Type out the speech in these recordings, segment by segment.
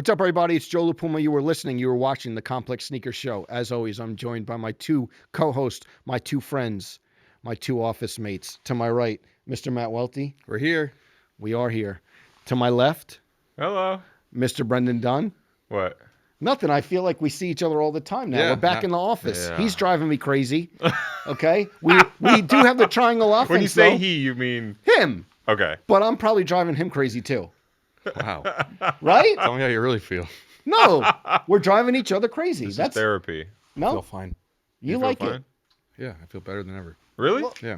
What's up, everybody? It's Joe La Puma. You were watching the Complex Sneaker Show. As always, I'm joined by my two co-hosts, my two friends, my two office mates. To my right, Mr. Matt Welty. We're here. We are here. To my left, hello, Mr. Brendan Dunne. What? Nothing. I feel like we see each other all the time now. Yeah, We're back in the office. Yeah. He's driving me crazy. Okay? We do have the triangle offense, When you say though. he, you mean Him. okay? But I'm probably driving him crazy, too. Wow. Right? Tell me how you really feel. No. We're driving each other crazy. This That's is therapy. I feel No. fine. You feel like fine? it. Yeah, I feel better than ever. Really? Well, Yeah.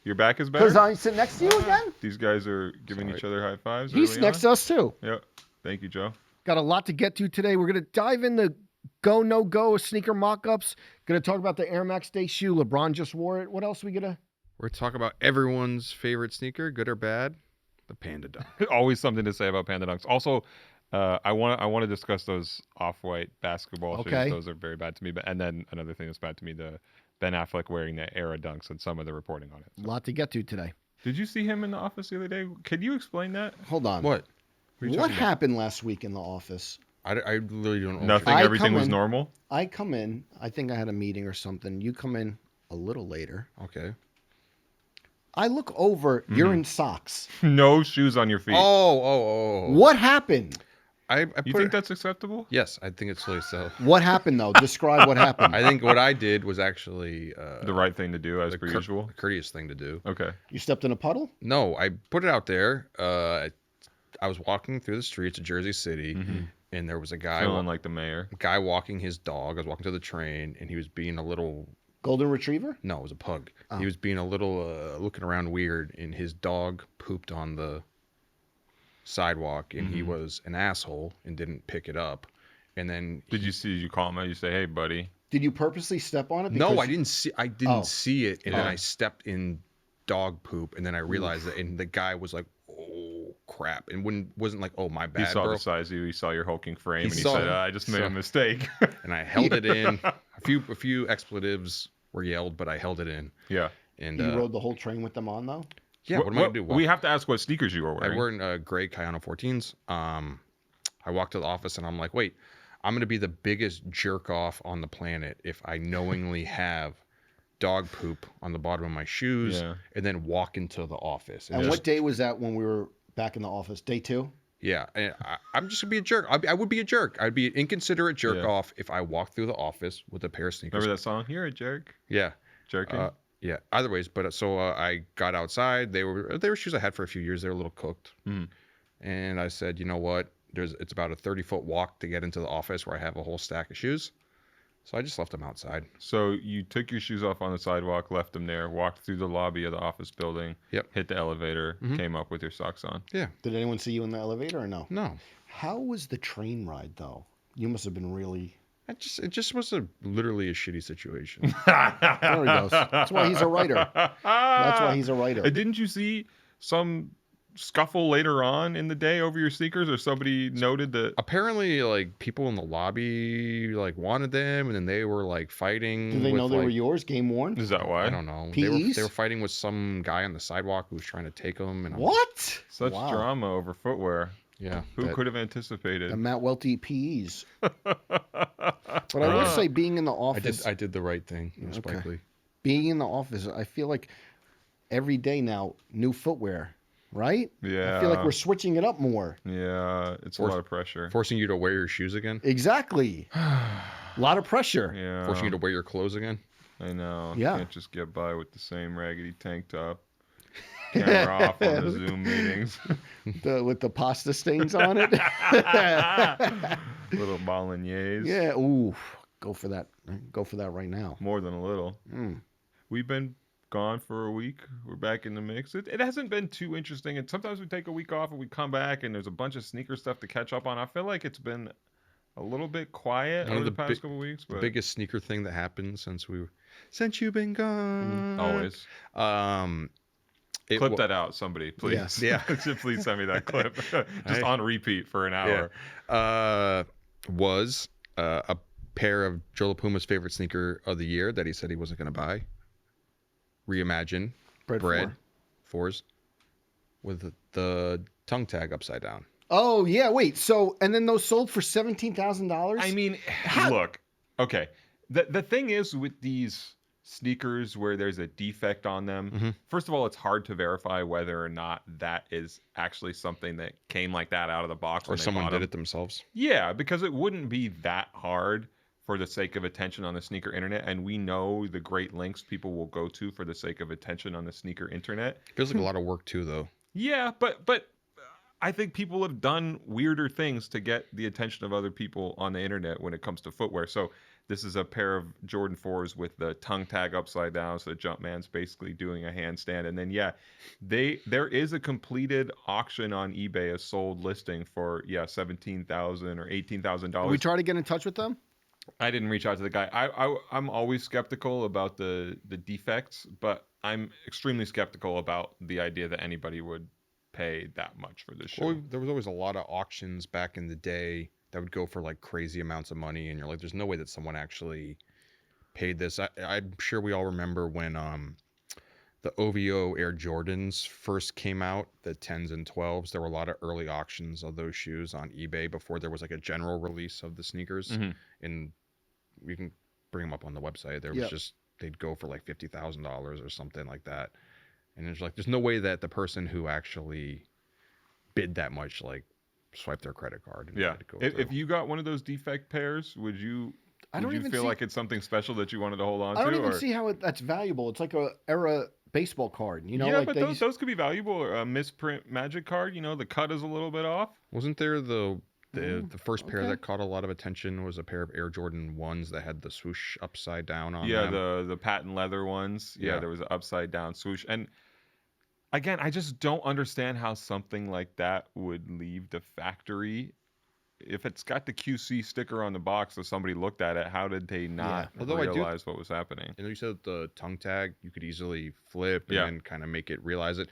Your back is better. Because I sit next to you again? These guys are giving Sorry. each other high fives. He's early next on? to us, too. Yep. Thank you, Joe. Got a lot to get to today. We're going to dive into go, no go, sneaker mock-ups. Going to talk about the Air Max Day shoe. LeBron just wore it. What else we going to? We're talking about everyone's favorite sneaker, good or bad, the Panda Dunk. Always something to say about Panda Dunks. Also, I want to discuss those off-white basketball Okay. shoes. Those are very bad to me. But and then another thing that's bad to me, the Ben Affleck wearing the Era Dunks and some of the reporting on it. A lot to get to today. Did you see him in the office the other day? Can you explain that? Hold on. What? are you What talking about? happened last week in the office? I really don't know. Nothing. I Everything come was in- normal. I come in. I think I had a meeting or something. You come in a little later. Okay. I look over. You're in socks. No shoes on your feet. Oh. What happened? I You put think it, that's acceptable? Yes, I think it's really so. What happened, though? Describe what happened. I think what I did was actually The right thing to do, as per usual. the courteous thing to do. Okay. You stepped in a puddle? No, I put it out there. I was walking through the streets of Jersey City, and there was a guy Feeling like the mayor. walking his dog. I was walking to the train, and he was being a little. Golden Retriever? No, it was a pug. Oh. He was being a little looking around weird, and his dog pooped on the sidewalk, and he was an asshole and didn't pick it up. And then Did you call him out? You say, hey, buddy. Did you purposely step on it? No, Because- I didn't see. I didn't Oh. see it, and then Oh. I stepped in dog poop, and then I realized that, and the guy was like, "Oh crap!" And wasn't like, "Oh my He bad, saw bro." the size of you. He saw your hulking frame, He and he saw said, it. I just made a So- mistake. And I held it in. A few expletives were yelled, but I held it in. Yeah. And You rode the whole train with them on, though? yeah, what am I gonna do? We have to ask what sneakers you were I wearing. wore gray Kayano 14s. I walked to the office and I'm like, wait, I'm gonna be the biggest jerk off on the planet if I knowingly have dog poop on the bottom of my shoes Yeah. and then walk into the office. And what day was that when we were back in the office? Day 2? Yeah, and I'm just gonna be a jerk. I would be a jerk. I'd be an inconsiderate jerk Yeah. off if I walked through the office with a pair of sneakers. Remember that song? You're a jerk. Yeah. Jerking. Yeah. Either ways, but so I got outside. They were shoes I had for a few years. They were a little cooked, and I said, you know what? It's about a 30-foot walk to get into the office where I have a whole stack of shoes. So I just left them outside. So you took your shoes off on the sidewalk, left them there, walked through the lobby of the office building, Yep. hit the elevator, came up with your socks on. Yeah. Did anyone see you in the elevator or no? No. How was the train ride, though? You must have been really... It just was literally a shitty situation. There he goes. That's why he's a writer. That's why he's a writer. Didn't you see some scuffle later on in the day over your sneakers, or somebody noted that? Apparently, like people in the lobby like wanted them, and then they were like fighting. Did they know they like, were yours? Game worn? Is that why? I don't know. PEs? They were fighting with some guy on the sidewalk who was trying to take them. And What? Such Wow. drama over footwear. Yeah. Who that- could have anticipated? The Matt Welty PEs. But I will say, being in the office, I did the right thing. Spike Okay. Lee. being in the office, I feel like every day now, new footwear, right? Yeah. I feel like we're switching it up more. Yeah, it's a lot of pressure. Forcing you to wear your shoes again. Exactly. A lot of pressure. Yeah. Forcing you to wear your clothes again. I know. Yeah. Can't just get by with the same raggedy tank top. Camera off on the Zoom meetings. With the pasta stains on it. Little bolognese. Yeah. Ooh. Go for that. Go for that right now. More than a little. Mm. We've been gone for a week. We're back in the mix. It hasn't been too interesting. And sometimes we take a week off and we come back and there's a bunch of sneaker stuff to catch up on. I feel like it's been a little bit quiet One of over the the past couple weeks. The But biggest sneaker thing that happened since you've been gone. always. It Clip wa- that out, somebody, please. Yes. Yeah. Please send me that clip. Just I- on repeat for an hour. Was a pair of Joe La Puma's favorite sneaker of the year that he said he wasn't going to buy. Reimagined Bred Bred 4s with the tongue tag upside down. Oh yeah, wait. So and then those sold for $17,000. I mean, look, okay. The thing is with these sneakers where there's a defect on them, first of all, it's hard to verify whether or not that is actually something that came like that out of the box. Or when they someone bought did them. it themselves. Yeah, because it wouldn't be that hard for the sake of attention on the sneaker internet. And we know the great lengths people will go to for the sake of attention on the sneaker internet. Feels like a lot of work too, though. Yeah, but I think people have done weirder things to get the attention of other people on the internet when it comes to footwear. So this is a pair of Jordan 4s with the tongue tag upside down, so the Jumpman's basically doing a handstand. And then there is a completed auction on eBay, a sold listing for $17,000 or $18,000. We try to get in touch with them. I didn't reach out to the guy. I'm always skeptical about the defects, but I'm extremely skeptical about the idea that anybody would pay that much for this shoe. Well, there was always a lot of auctions back in the day that would go for like crazy amounts of money, and you're like, there's no way that someone actually paid this. I'm sure we all remember when the OVO Air Jordans first came out, the 10s and 12s. There were a lot of early auctions of those shoes on eBay before there was like a general release of the sneakers. And we can bring them up on the website. There was just, they'd go for like $50,000 or something like that. And it's like, there's no way that the person who actually bid that much, like, swipe their credit card. And Yeah. go If through. you got one of those defect pairs, would you even feel see- like it's something special that you wanted to hold on to? I don't even or? see how that's valuable. It's like a era baseball card. You know, Yeah, like but they those could be valuable. Or a misprint Magic card, the cut is a little bit off. Wasn't there the first pair okay. that caught a lot of attention was a pair of Air Jordan 1s that had the swoosh upside down on Yeah, them? the patent leather ones. Yeah, Yeah. there was an upside down swoosh. And again, I just don't understand how something like that would leave the factory. If it's got the QC sticker on the box, if somebody looked at it, how did they not Although I do- realize what was happening? You know, you said the tongue tag, you could easily flip and Yeah. then kind of make it realize it.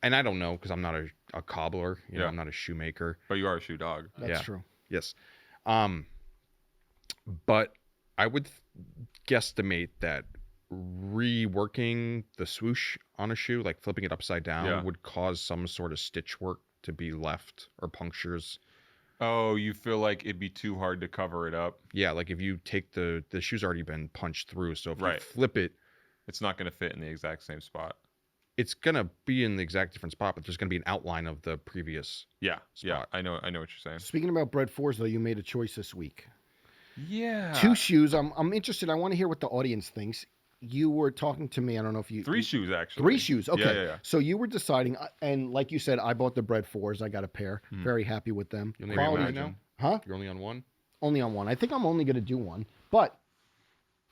And I don't know because I'm not a cobbler. You know, Yeah. I'm not a shoemaker. But you are a shoe dog. that's Yeah. true. Yes. But I would guesstimate that reworking the swoosh on a shoe, like flipping it upside down, Yeah. would cause some sort of stitch work to be left or punctures. Oh, you feel like it'd be too hard to cover it up? Yeah, like if you take the shoe's already been punched through, so if you Right. flip it, It's not going to fit in the exact same spot. it's gonna be in the exact different spot, but there's gonna be an outline of the previous. Yeah, yeah, Spot. I know what you're saying. Speaking about Bred 4s, though, you made a choice this week. Yeah, Two shoes. I'm interested. I want to hear what the audience thinks. You were talking to me. I don't know if you three shoes actually. Three shoes. Okay. Yeah. So you were deciding, and like you said, I bought the Bred 4s. I got a pair. Very happy with them. You only Quality have one now? Huh? You're only on one. Only on one. I think I'm only going to do one, but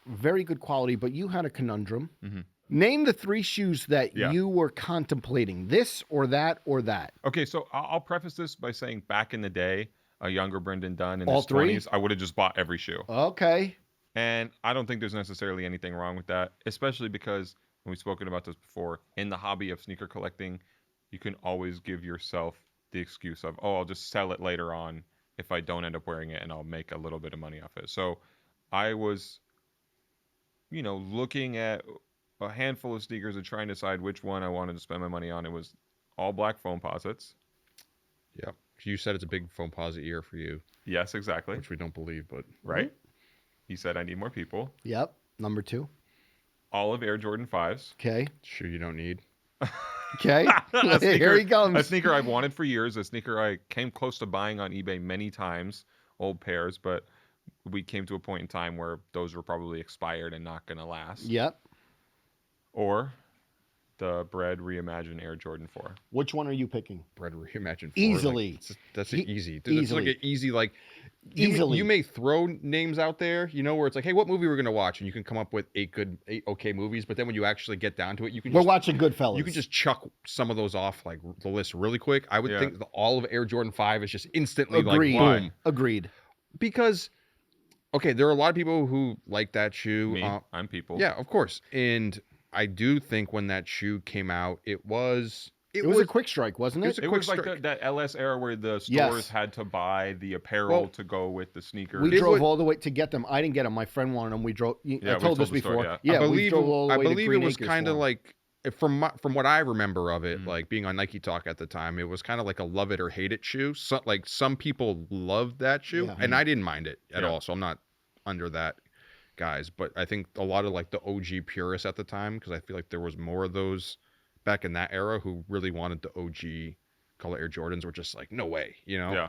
very good quality. But you had a conundrum. Name the three shoes that Yeah. you were contemplating: this or that or that. Okay, so I'll preface this by saying back in the day, a younger Brendan Dunne in All his three? 20s, I would have just bought every shoe. Okay. And I don't think there's necessarily anything wrong with that, especially because, and we've spoken about this before, in the hobby of sneaker collecting, you can always give yourself the excuse of, oh, I'll just sell it later on if I don't end up wearing it and I'll make a little bit of money off it. So I was, looking at a handful of sneakers and trying to decide which one I wanted to spend my money on. It was all black foam posits. Yeah. You said it's a big foam posit year for you, Yes, exactly. which we don't believe, but Right? He said, I need more people. Yep. Number two. All of Air Jordan 5s. Okay. shoe you don't need. Okay. A Here he A comes. sneaker I've wanted for years. A sneaker I came close to buying on eBay many times. Old pairs, but we came to a point in time where those were probably expired and not going to last. Yep. Or the Bred Reimagined Air Jordan 4. Which one are you picking? Bred Reimagined 4. Easily. That's E- easy. Dude, it's like easily. an easy, like, Easily. You may throw names out there, where it's like, hey, what movie we're going to watch? And you can come up with eight okay movies. But then when you actually get down to it, We're watching Goodfellas. you can just chuck some of those off, like, the list really quick. I would Yeah. think all of Air Jordan 5 is just instantly Agreed. like, boom. Agreed. Because, okay, there are a lot of people who like that shoe. Me, I'm people. Yeah, of course. And I do think when that shoe came out, it was It was a quick strike, wasn't it it? was a It quick was like strike. that LS era where the stores Yes. had to buy the apparel Well, to go with the sneakers. We It drove would- all the way to get them. I didn't get them. My friend wanted them. We drove. Yeah, I we told this told the before. story, Yeah, I we believe, drove all the way to it Green was Acres kind for of 'em. like from what I remember of it, like being on Nike Talk at the time, it was kind of like a love it or hate it shoe. So like some people loved that shoe, and I didn't mind it at all. So I'm not under that, guys. But I think a lot of like the OG purists at the time, because I feel like there was more of those back in that era who really wanted the OG color Air Jordans, were just like, no way, you know? Yeah.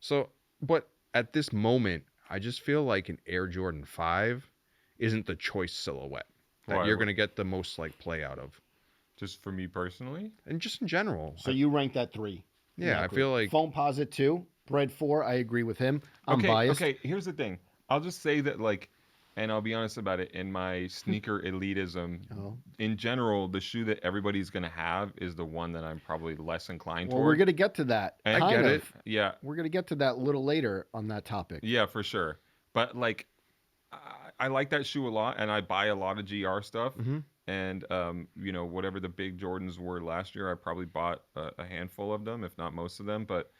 So, but at this moment, I just feel like an Air Jordan 5 isn't the choice silhouette that you're going to get the most like play out of. Just for me personally? And just in general. So you rank that 3. Yeah, I feel like Foam Posit 2, Bred 4, I agree with him. I'm biased. Okay, here's the thing. I'll just say that, like, and I'll be honest about it, in my sneaker elitism, in general, the shoe that everybody's going to have is the one that I'm probably less inclined Well, toward. we're going to get to that. And I get it. Yeah. We're going to get to that a little later on that topic. Yeah, for sure. But, like, I like that shoe a lot, and I buy a lot of GR stuff. And, you know, whatever the big Jordans were last year, I probably bought a handful of them, if not most of them. But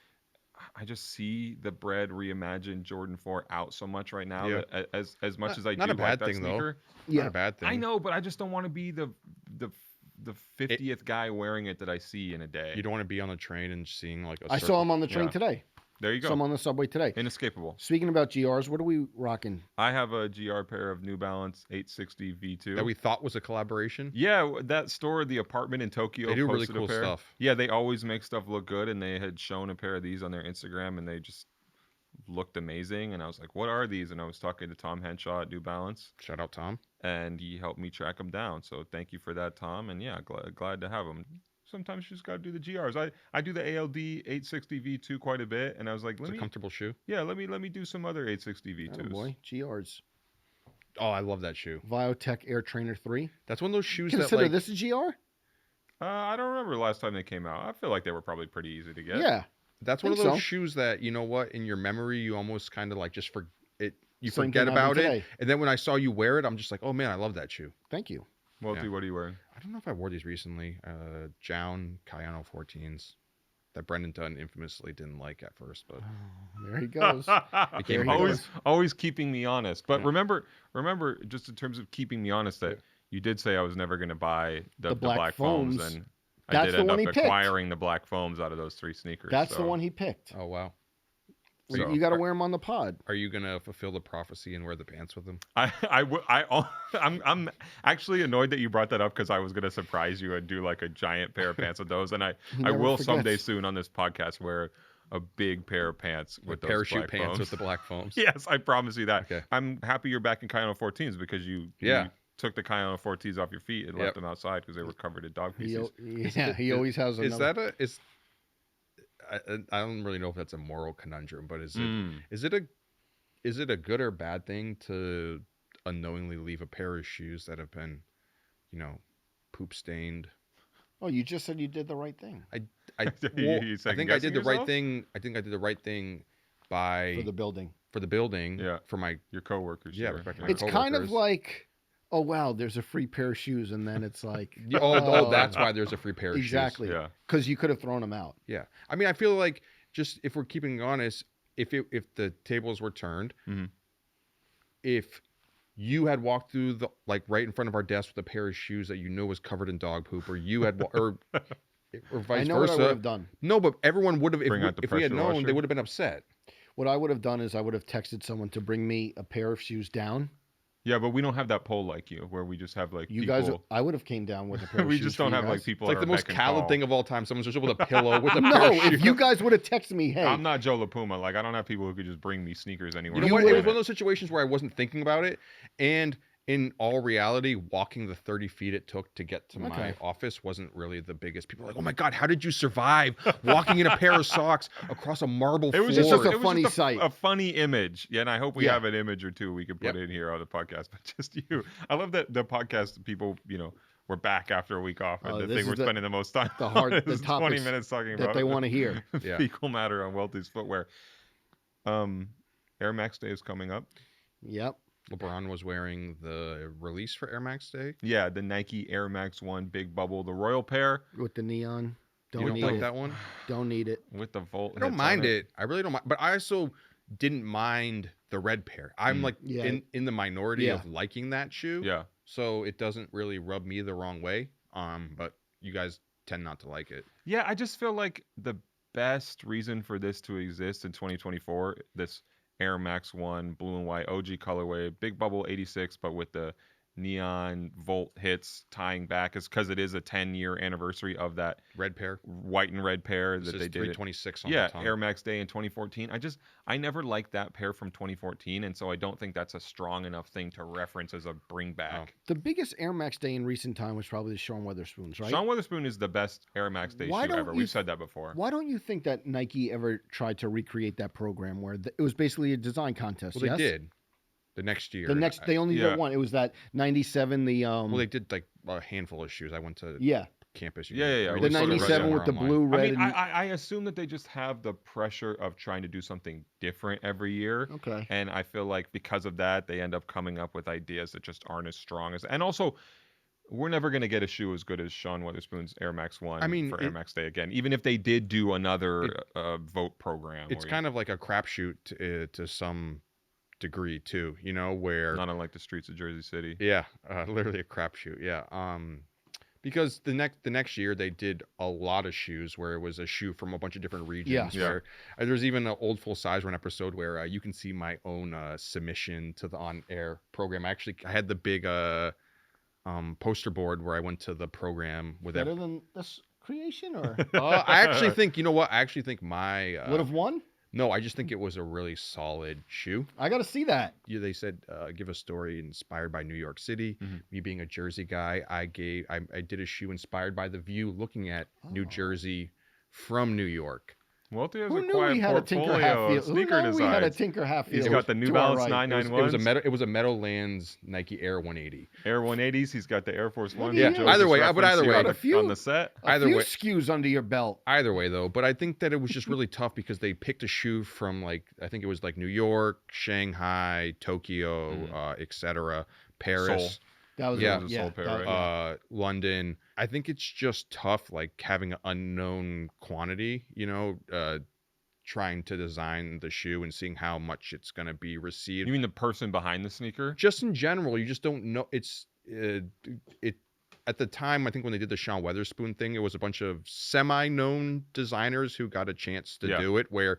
I just see the Bred Reimagined Jordan 4 out so much right now. That as much as I do not a bad like that thing, sneaker, not a bad thing. I know, but I just don't want to be the 50th guy wearing it that I see in a day. You don't want to be on the train and seeing like I saw him on the train today. There you go. Saw him on the subway today. Inescapable. Speaking about GRs, what are we rocking? I have a GR pair of New Balance 860 V2 that we thought was a collaboration. Yeah, that store, the apartment in Tokyo, they do really posted cool a pair. stuff. Yeah, they always make stuff look good, and they had shown a pair of these on their Instagram, and they just looked amazing. And I was like, "What are these?" And I was talking to Tom Henshaw at New Balance. Shout out Tom. And he helped me track them down. So thank you for that, Tom. And yeah, glad to have them. Sometimes you just got to do the GRs. I do the ALD 860 V2 quite a bit, and I was like, It's a comfortable shoe. Yeah, let me do some other 860 V2s. Oh boy, GRs. Oh, I love that shoe. Viotech Air Trainer 3. That's one of those shoes Consider that like this a GR? I don't remember the last time they came out. I feel like they were probably pretty easy to get. Yeah. That's one of those shoes that, you know what, in your memory you almost kind of like just you Same forget thing about happened it. today. And then when I saw you wear it, I'm just like, oh man, I love that shoe. Thank you. Welty, what are you wearing? I don't know if I wore these recently. Jown Cayano 14s that Brendan Dunne infamously didn't like at first, but there he goes. There he always keeping me honest. But remember, just in terms of keeping me honest, that you did say I was never going to buy the black foams, and I did end up acquiring the black foams out of those 3 sneakers. That's the one he picked. Oh wow. So, you got to wear them on the pod. Are you gonna fulfill the prophecy and wear the pants with them? I'm actually annoyed that you brought that up, because I was gonna surprise you and do like a giant pair of pants with those, and I will someday soon on this podcast wear a big pair of pants with those parachute black pants foams. with the black foams. Yes, I promise you that. Okay. I'm happy you're back in Cayano 14s, because you took the Cayano 14s off your feet and left them outside because they were covered in dog pieces. He always has another. I don't really know if that's a moral conundrum, but is it a good or bad thing to unknowingly leave a pair of shoes that have been, you know, poop stained? Oh, you just said you did the right thing. I think I did the right thing. I think I did the right thing for the building. Yeah. For your coworkers. Yeah. Sure. It's kind of like, oh wow, there's a free pair of shoes, and then it's like, that's why there's a free pair of shoes. Exactly. Yeah. Because you could have thrown them out. Yeah. I mean, I feel like, just if we're keeping honest, if the tables were turned, if you had walked through right in front of our desk with a pair of shoes that you knew was covered in dog poop, or you had or vice versa. I know what I would have done. No, but everyone would have, if we had known, they would have been upset. What I would have done is I would have texted someone to bring me a pair of shoes down. Yeah, but we don't have that poll like you, where we just have like you people... guys. I would have came down with a pair of we shoes. We just don't have like people. It's like the most callous thing of all time. Someone's just with a pillow with a no. pair of shoes. If you guys would have texted me, hey, I'm not Joe La Puma. Like, I don't have people who could just bring me sneakers anywhere. You know what? It was one of those situations where I wasn't thinking about it, and in all reality, walking the 30 feet it took to get to my office wasn't really the biggest. People were like, oh my God, how did you survive walking in a pair of socks across a marble floor? It was just a funny sight. A funny image. Yeah, and I hope we have an image or two we can put in here on the podcast. But just you. I love that the podcast people, you know, we're back after a week off. And the thing we're spending the most time on is 20 minutes talking about that they want to hear. Fecal matter on Welty's footwear. Air Max Day is coming up. Yep. LeBron was wearing the release for Air Max Day. Yeah, the Nike Air Max 1 Big Bubble, the Royal pair. With the neon. You don't like that one? Don't need it. With the Volt. I don't mind it. I really don't mind. But I also didn't mind the red pair. I'm in the minority of liking that shoe. Yeah. So it doesn't really rub me the wrong way. but you guys tend not to like it. Yeah, I just feel like the best reason for this to exist in 2024, this Air Max 1 blue and white OG colorway, big bubble 86, but with the neon volt hits tying back, is because it is a 10-year anniversary of that Red pair. white and red pair This that is they did. 326 on Yeah, the tongue. Air Max Day in 2014. I never liked that pair from 2014, and so I don't think that's a strong enough thing to reference as a bring back. The biggest Air Max day in recent time was probably the Sean Weatherspoons, right? Sean Weatherspoon is the best Air Max Day Why shoe don't ever. you We've said that before. Why don't you think that Nike ever tried to recreate that program where it was basically a design contest? Well, yes? they did. The next year. They only Yeah. did one. It was that 97. Well, they did like a handful of shoes. I went to yeah, campus. Yeah, yeah, yeah. Read the It was sort of 97 with the online. blue, I red. mean, and, I assume that they just have the pressure of trying to do something different every year. okay. And I feel like because of that, they end up coming up with ideas that just aren't as strong as. And also, we're never going to get a shoe as good as Sean Weatherspoon's Air Max 1 for Air Max Day again, even if they did do another vote program. It's kind of like a crapshoot to some degree too, you know, where not unlike the streets of Jersey City. yeah, literally a crapshoot. Yeah. Because the next year they did a lot of shoes where it was a shoe from a bunch of different regions. Yeah. Where there's even an old full size run episode where you can see my own submission to the on air program. I had the big poster board where I went to the program with Better than this creation, or I actually think, you know what? I actually think my would have won. no, I just think it was a really solid shoe. I got to see that. They said give a story inspired by New York City. Mhm. Me being a Jersey guy, I did a shoe inspired by the view looking at New Jersey from New York. Welty has Who a knew quiet we had a Tinker portfolio Hatfield? of Who sneaker knew we had a designs. Tinker Hatfield? He's got the New to our Balance right. 991s, It was a Meadowlands Nike Air 180. Air 180s. He's got the Air Force Look Ones. at that you. Joe Either just way, but referenced either here way. on A few- on the set. A Either few way- SKUs under your belt. Either way, though, but I think that it was just really tough because they picked a shoe from I think it was like New York, Shanghai, Tokyo, etc., Paris. Seoul. That was Yeah. It was a Seoul pair, that- right? London. I think it's just tough, like having an unknown quantity, you know, trying to design the shoe and seeing how much it's going to be received. You mean the person behind the sneaker? Just in general, you just don't know. It's at the time, I think when they did the Sean Weatherspoon thing, it was a bunch of semi-known designers who got a chance to Yeah. do it. Where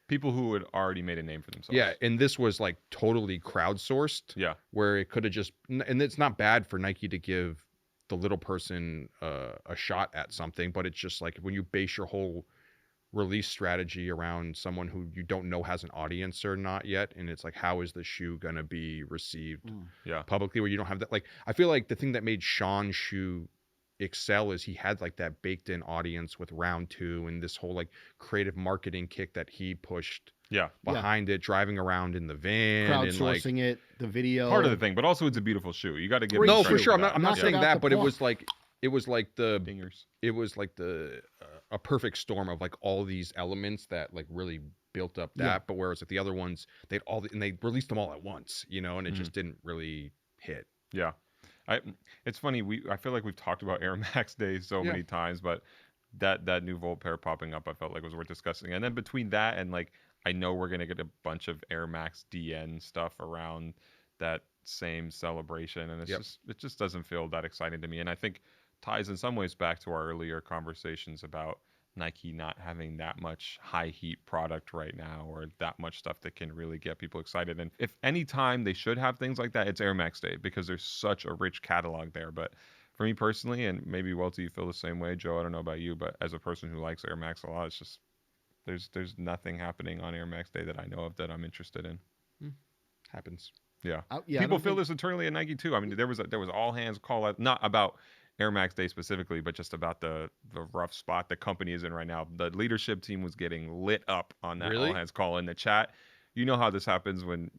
People who had already made a name for themselves. yeah, and this was like totally crowdsourced. Yeah. Where it could have just, and it's not bad for Nike to give the little person a shot at something, but it's just like when you base your whole release strategy around someone who you don't know has an audience or not yet, and it's like, how is the shoe gonna be received Yeah. publicly where you don't have that? Like, I feel like the thing that made Sean's shoe excel is he had like that baked in audience with round 2 and this whole like creative marketing kick that he pushed Yeah. behind it, driving around in the van and like crowdsourcing it, the video. Part of the thing, but also it's a beautiful shoe. You got to give Great them no, shoe. for credit sure. I'm that. not Knocked saying out that, the but it park. was like the Dingers. it was like the a perfect storm of like all these elements that like really built up that. Yeah. But whereas like the other ones, they released them all at once, you know, and it just didn't really hit. Yeah. It's funny. I feel like we've talked about Air Max Day so Yeah. many times, but that new Volt pair popping up, I felt like was worth discussing. And then between that and like, I know we're gonna get a bunch of Air Max DN stuff around that same celebration, and it just doesn't feel that exciting to me. And I think ties in some ways back to our earlier conversations about Nike not having that much high heat product right now, or that much stuff that can really get people excited. And if any time they should have things like that, it's Air Max Day, because there's such a rich catalog there. But for me personally, and maybe Welty, you feel the same way, Joe, I don't know about you, but as a person who likes Air Max a lot, it's just there's nothing happening on Air Max Day that I know of that I'm interested in. Happens. Yeah. Yeah, I People don't feel think- this internally at Nike too. I mean, there was all hands call out, not about Air Max Day specifically, but just about the rough spot the company is in right now. The leadership team was getting lit up on that Really? all hands call in the chat. You know how this happens when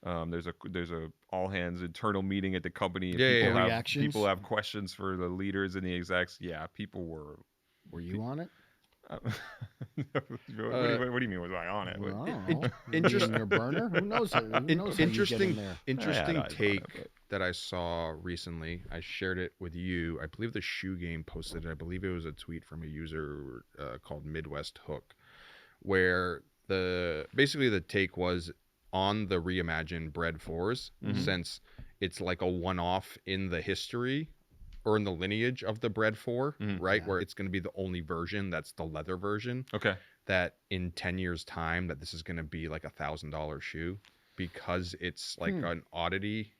there's a all hands internal meeting at the company. And Yeah, people yeah. have Reactions? people have questions for the leaders and the execs. Yeah, people were. Were you on it? what do you mean? Was I on it? Well, I don't in- know. interest- In your burner? Who knows? Who knows how you get in Interesting, there? interesting Yeah, I don't know, take but- that I saw recently. I shared it with you. I believe the Shoe Game posted it. I believe it was a tweet from a user called Midwest Hook, where basically the take was on the reimagined Bred 4s, Mhm. since it's like a one-off in the history or in the lineage of the Bred 4, right? Yeah. Where it's going to be the only version that's the leather version. Okay. That in 10 years time that this is going to be like $1,000 shoe because it's like an oddity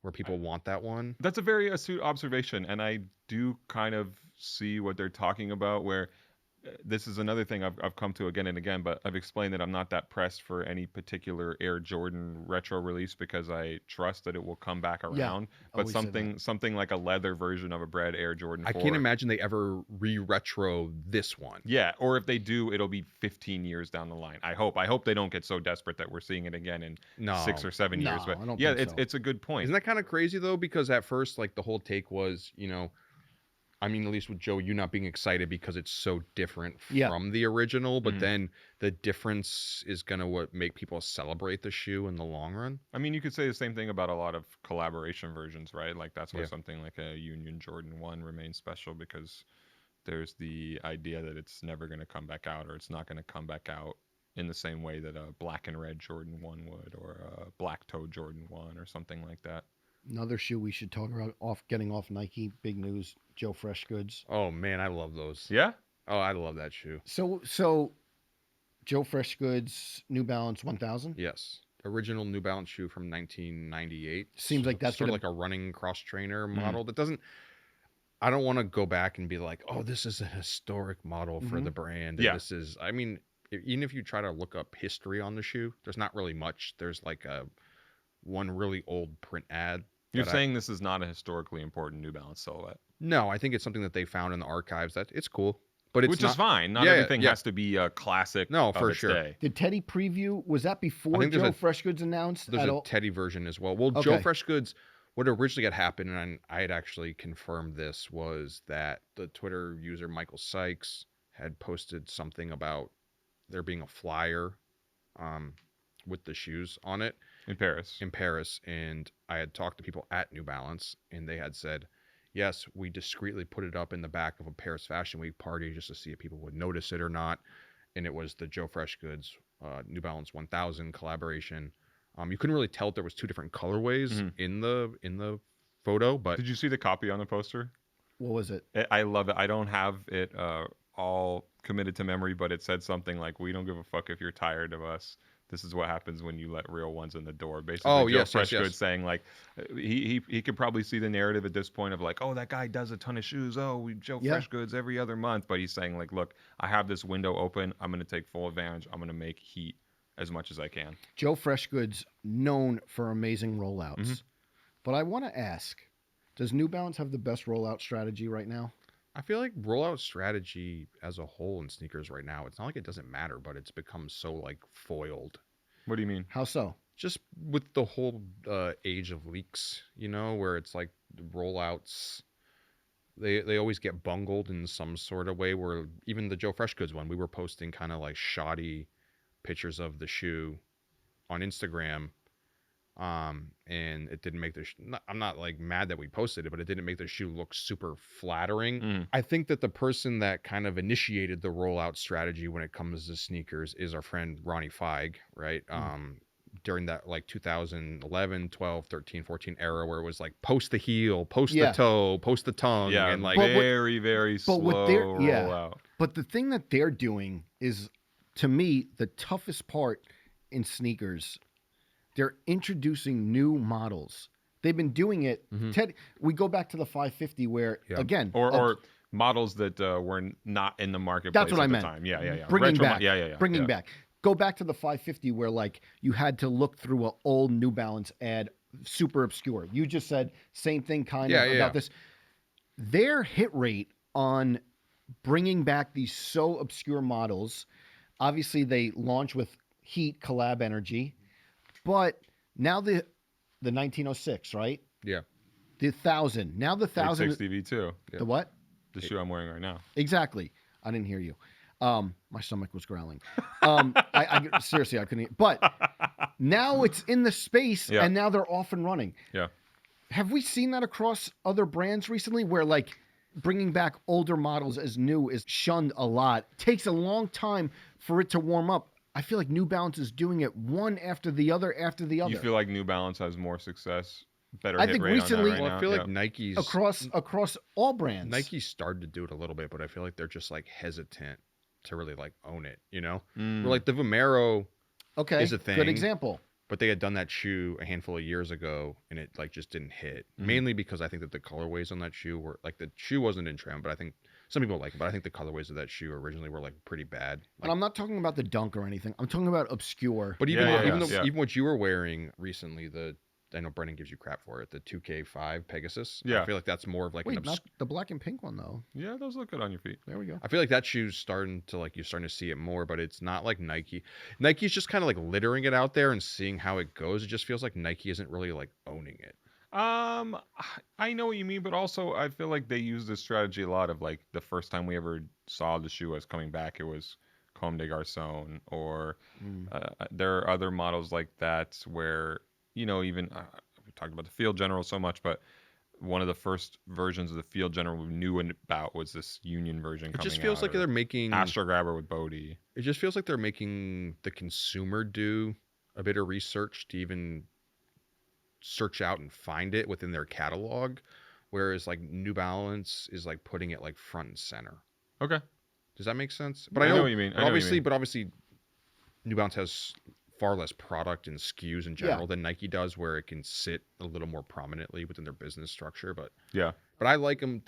where people want that one. That's a very astute observation, and I do kind of see what they're talking about, where this is another thing I've come to again and again, but I've explained that I'm not that pressed for any particular Air Jordan retro release because I trust that it will come back around. But always say something like a leather version of a Bred Air Jordan 4. I can't imagine they ever re-retro this one. Yeah, or if they do, it'll be 15 years down the line. I hope they don't get so desperate that we're seeing it again in 6 or 7 years. But I don't yeah, think so. it's a good point. Isn't that kind of crazy though? Because at first, like the whole take was, you know, I mean, at least with Joe, you not being excited because it's so different from the original, but then the difference is gonna make people celebrate the shoe in the long run. I mean, you could say the same thing about a lot of collaboration versions, right? Like that's why something like a Union Jordan 1 remains special because there's the idea that it's never going to come back out, or it's not going to come back out in the same way that a black and red Jordan 1 would, or a black toe Jordan 1 or something like that. Another shoe we should talk about getting off Nike. Big news. Joe Freshgoods. Oh man, I love those. Yeah. Oh, I love that shoe. So Joe Freshgoods New Balance 1000. Yes. Original New Balance shoe from 1998. Seems like that's sort of like a running cross trainer model that doesn't. I don't want to go back and be like, oh, this is a historic model for the brand. And this is, I mean, even if you try to look up history on the shoe, there's not really much. There's like one really old print ad. You're saying this is not a historically important New Balance silhouette? No, I think it's something that they found in the archives. That it's cool, but it's which is fine. Not everything has to be a classic. No, of for its sure. day. Did Teddy preview? Was that before Joe Freshgoods announced? There's a Teddy version as well. Well, Joe Freshgoods, what originally had happened, and I had actually confirmed this, was that the Twitter user Michael Sykes had posted something about there being a flyer with the shoes on it. In Paris, and I had talked to people at New Balance, and they had said, yes, we discreetly put it up in the back of a Paris Fashion Week party just to see if people would notice it or not, and it was the Joe Freshgoods New Balance 1000 collaboration. You couldn't really tell if there was two different colorways in the photo, but did you see the copy on the poster? What was it? I love it. I don't have it all committed to memory, but it said something like, "We don't give a fuck if you're tired of us. This is what happens when you let real ones in the door." Basically, Joe Freshgoods saying like he could probably see the narrative at this point of like, oh, that guy does a ton of shoes. Oh, we Joe Freshgoods every other month. But he's saying like, look, I have this window open. I'm going to take full advantage. I'm going to make heat as much as I can. Joe Freshgoods, known for amazing rollouts. But I want to ask, does New Balance have the best rollout strategy right now? I feel like rollout strategy as a whole in sneakers right now, it's not like it doesn't matter, but it's become so like foiled. What do you mean? How so? Just with the whole age of leaks, you know, where it's like rollouts, they always get bungled in some sort of way, where even the Joe Freshgoods one, we were posting kind of like shoddy pictures of the shoe on Instagram. And it didn't make the I'm not like mad that we posted it, but it didn't make the shoe look super flattering. I think that the person that kind of initiated the rollout strategy when it comes to sneakers is our friend Ronnie Feig, right? During that like 2011, 12, 13, 14 era where it was like post the heel, post the toe, post the tongue, and like very slow rollout. But the thing that they're doing is, to me, the toughest part in sneakers. They're introducing new models. They've been doing it. Ted, we go back to the 550 where, again... Or models that were not in the marketplace that's what at I the meant. time. Yeah. Bringing Retro back. Bringing back. Go back to the 550 where, like, you had to look through an old New Balance ad, super obscure. You just said same thing kind of about this. Their hit rate on bringing back these so obscure models, obviously they launch with Heat collab energy. But now the 1906, right? Yeah. The 1000. Now the 1000. 60 V2. The what? The shoe I'm wearing right now. Exactly. I didn't hear you. My stomach was growling. I seriously, I couldn't. But now it's in the space, and now they're off and running. Yeah. Have we seen that across other brands recently, where like bringing back older models as new is shunned a lot? Takes a long time for it to warm up. I feel like New Balance is doing it one after the other after the other. You feel like New Balance has more success better I hit think rate recently- on that right Well, now. I feel Yeah. like Nike's across all brands. Nike started to do it a little bit, but I feel like they're just like hesitant to really like own it. You know, where like the Vomero Okay, is a thing. good example. But they had done that shoe a handful of years ago, and it like just didn't hit. Mainly because I think that the colorways on that shoe were like the shoe wasn't in trend, but I think some people like it. But I think the colorways of that shoe originally were like pretty bad. And I'm not talking about the Dunk or anything. I'm talking about obscure. But even Yeah. even what you were wearing recently, I know Brennan gives you crap for it, the 2K5 Pegasus. Yeah. I feel like that's more of like Wait, not the black and pink one though. Yeah, those look good on your feet. There we go. I feel like that shoe's starting to like you're starting to see it more, but it's not like Nike. Nike's just kind of like littering it out there and seeing how it goes. It just feels like Nike isn't really like owning it. I know what you mean, but also I feel like they use this strategy a lot of like the first time we ever saw the shoe as coming back, it was Comme des Garçons, or there are other models like that where, even we talked about the Field General so much, but one of the first versions of the Field General we knew about was this Union version coming out. It just feels like they're making Astro Grabber with Bodie. It just feels like they're making the consumer do a bit of research to even search out and find it within their catalog, whereas like New Balance is like putting it like front and center. Okay. Does that make sense? But I know what you mean. But obviously, New Balance has far less product and SKUs in general than Nike does, where it can sit a little more prominently within their business structure. But I like them.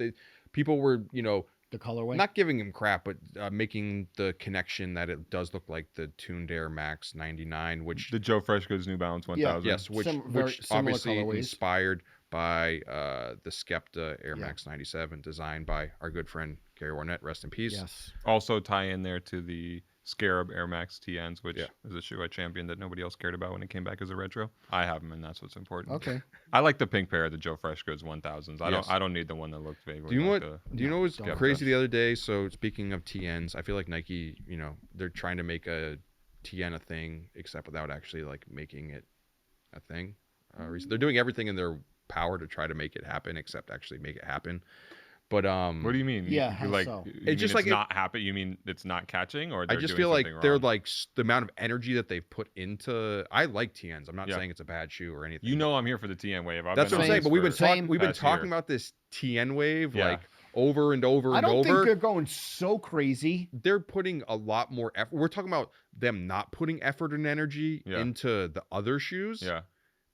People were, The colorway. not giving him crap, but making the connection that it does look like the tuned Air Max 99, which The Joe Freshgoods New Balance 1000. yes, which Very similar obviously colorways. inspired by the Skepta Air Max 97, designed by our good friend Gary Warnett, rest in peace. Yes. Also tie in there to the Scarab Air Max TNs, which is a shoe I championed that nobody else cared about when it came back as a retro. I have them, and that's what's important. Okay. I like the pink pair of the Joe Freshgoods 1000s. I don't need the one that looks vaguely. Do you know like what? Do you know what's don't. crazy the other day? So speaking of TNs, I feel like Nike, they're trying to make a TN a thing, except without actually like making it a thing. They're doing everything in their power to try to make it happen, except actually make it happen. But What do you mean? Yeah, you how like so? you It's just mean like not happy. You mean it's not catching, or I they're just doing feel like something they're wrong? like the amount of energy that they've put into. I like TNs. I'm not Yeah. saying it's a bad shoe or anything. You know, I'm here for the TN wave. That's what I'm saying. But we've been Same. talking about this TN wave Yeah. like over and over I and don't think over. they're going so crazy. They're putting a lot more effort. We're talking about them not putting effort and energy Yeah. into the other shoes. Yeah.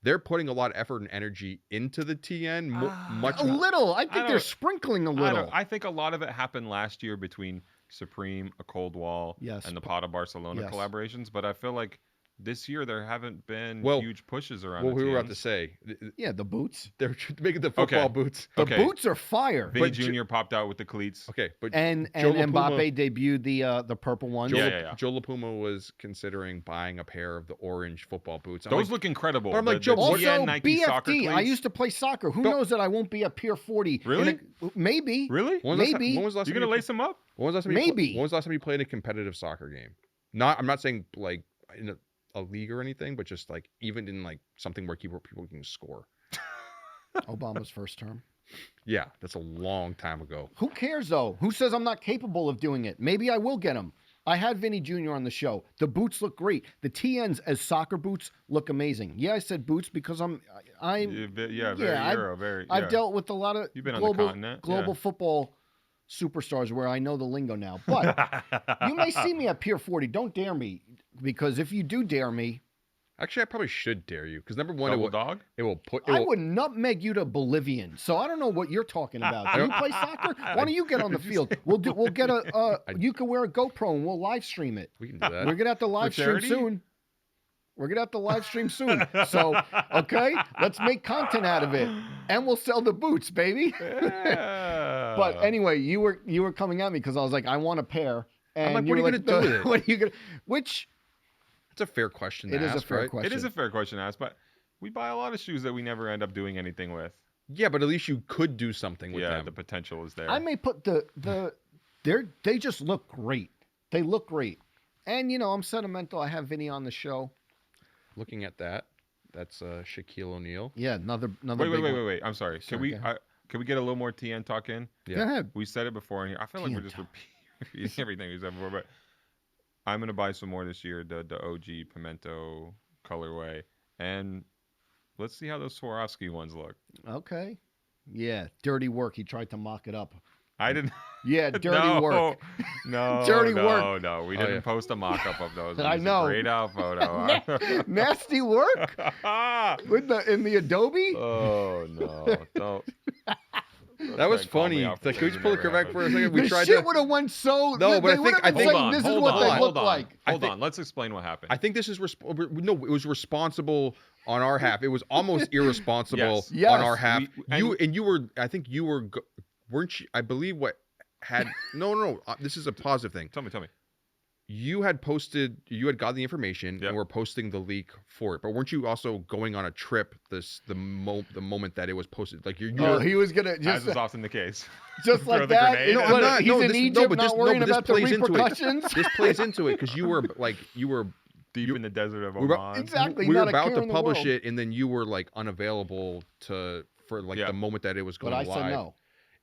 They're putting a lot of effort and energy into the TN. Much A more. little. I think don't- they're sprinkling a little. I think a lot of it happened last year between Supreme, A Cold Wall, Yes. and the Pot of Barcelona Yes. collaborations. But I feel like this year there haven't been Well, huge pushes around. What the we were about to TNs. say, Yeah, the boots. they're making the football Okay. boots. The Okay. boots are fire. Vinny But Jr. popped out with the cleats. Okay, but And Joe La Puma- Mbappe debuted the purple ones. Joe La Puma was considering buying a pair of the orange football boots. I'm Those like, look incredible. But I'm like, Joe, the what- TN Also, Nike soccer BFD. I cleats. used to play soccer. Who But- knows that I won't be a Pier 40? Really? Maybe. Really? when was the last maybe. time- when was the last You time gonna lace them up? When was the last time Maybe. when was the last time you played a competitive soccer game? I'm not saying like in a league or anything, but just like even in like something where people can score. Obama's first term. Yeah, that's a long time ago. Who cares though? Who says I'm not capable of doing it? Maybe I will get them. I had Vinny Jr. on the show. The boots look great. The TNs as soccer boots look amazing. Yeah, I said boots because I'm Very Euro. Very. I've yeah. dealt with a lot of You've been on the global continent, global yeah. football superstars where I know the lingo now. But you may see me at Pier 40. Don't dare me, because if you do dare me, Actually, I probably should dare you because number one, Double dog. it will put. I would nutmeg you to Bolivian. So I don't know what you're talking about. Do you play soccer? Why don't you get on the field? We'll get you can wear a GoPro and we'll live stream it. We can do that. We're gonna have to live stream charity? soon. We're gonna have to live stream soon. So okay, let's make content out of it, and we'll sell the boots, baby. Yeah. But anyway, you were coming at me because I was like, I want a pair. And I'm like, you what are were you gonna do with it? What are you gonna? Which It's a fair question to it is ask, a fair right? question. it is a fair question to ask, but we buy a lot of shoes that we never end up doing anything with. Yeah, but at least you could do something with Yeah, them. the potential is there. I may put they just look great. They look great. And I'm sentimental. I have Vinny on the show. Looking at that, that's Shaquille O'Neal. Yeah, another Wait, big one. wait. I'm sorry. Sorry, Can we get a little more TN talk in? Yeah. Go ahead. We said it before in here. I feel like we're TN just talk. repeating everything we said before, but I'm gonna buy some more this year. The OG Pimento colorway, and Let's see how those Swarovski ones look. Okay. Yeah, dirty work. He tried to mock it up. I didn't. Yeah, dirty work. No, Dirty no, work. no. We didn't post a mock-up of those. I know. Grayed out photo. Nasty work in the Adobe. Oh no! Don't. That was funny. Could you just pull the curve back for a second? We the tried shit to. would have went so. No, but I think. Hold on. This is Hold what on. they look like. Hold on. Let's explain what happened. I think this is no. It was responsible on our half. It was almost irresponsible Yes. on our half. We- you were. I think you were. Weren't you? I believe what had. No. This is a positive thing. Tell me. You had posted. You had got the information and were posting the leak for it. But weren't you also going on a trip? The moment that it was posted, like he was gonna just as is often the case. Just like the that. grenade You know, in. what, he's in Egypt, not worrying about the plays into it. repercussions. This plays into it because you were Deep in the desert of we were- Oman. Exactly. we were not a about care to in the publish world. it, and then you were like unavailable for the moment that it was going But I live. said no.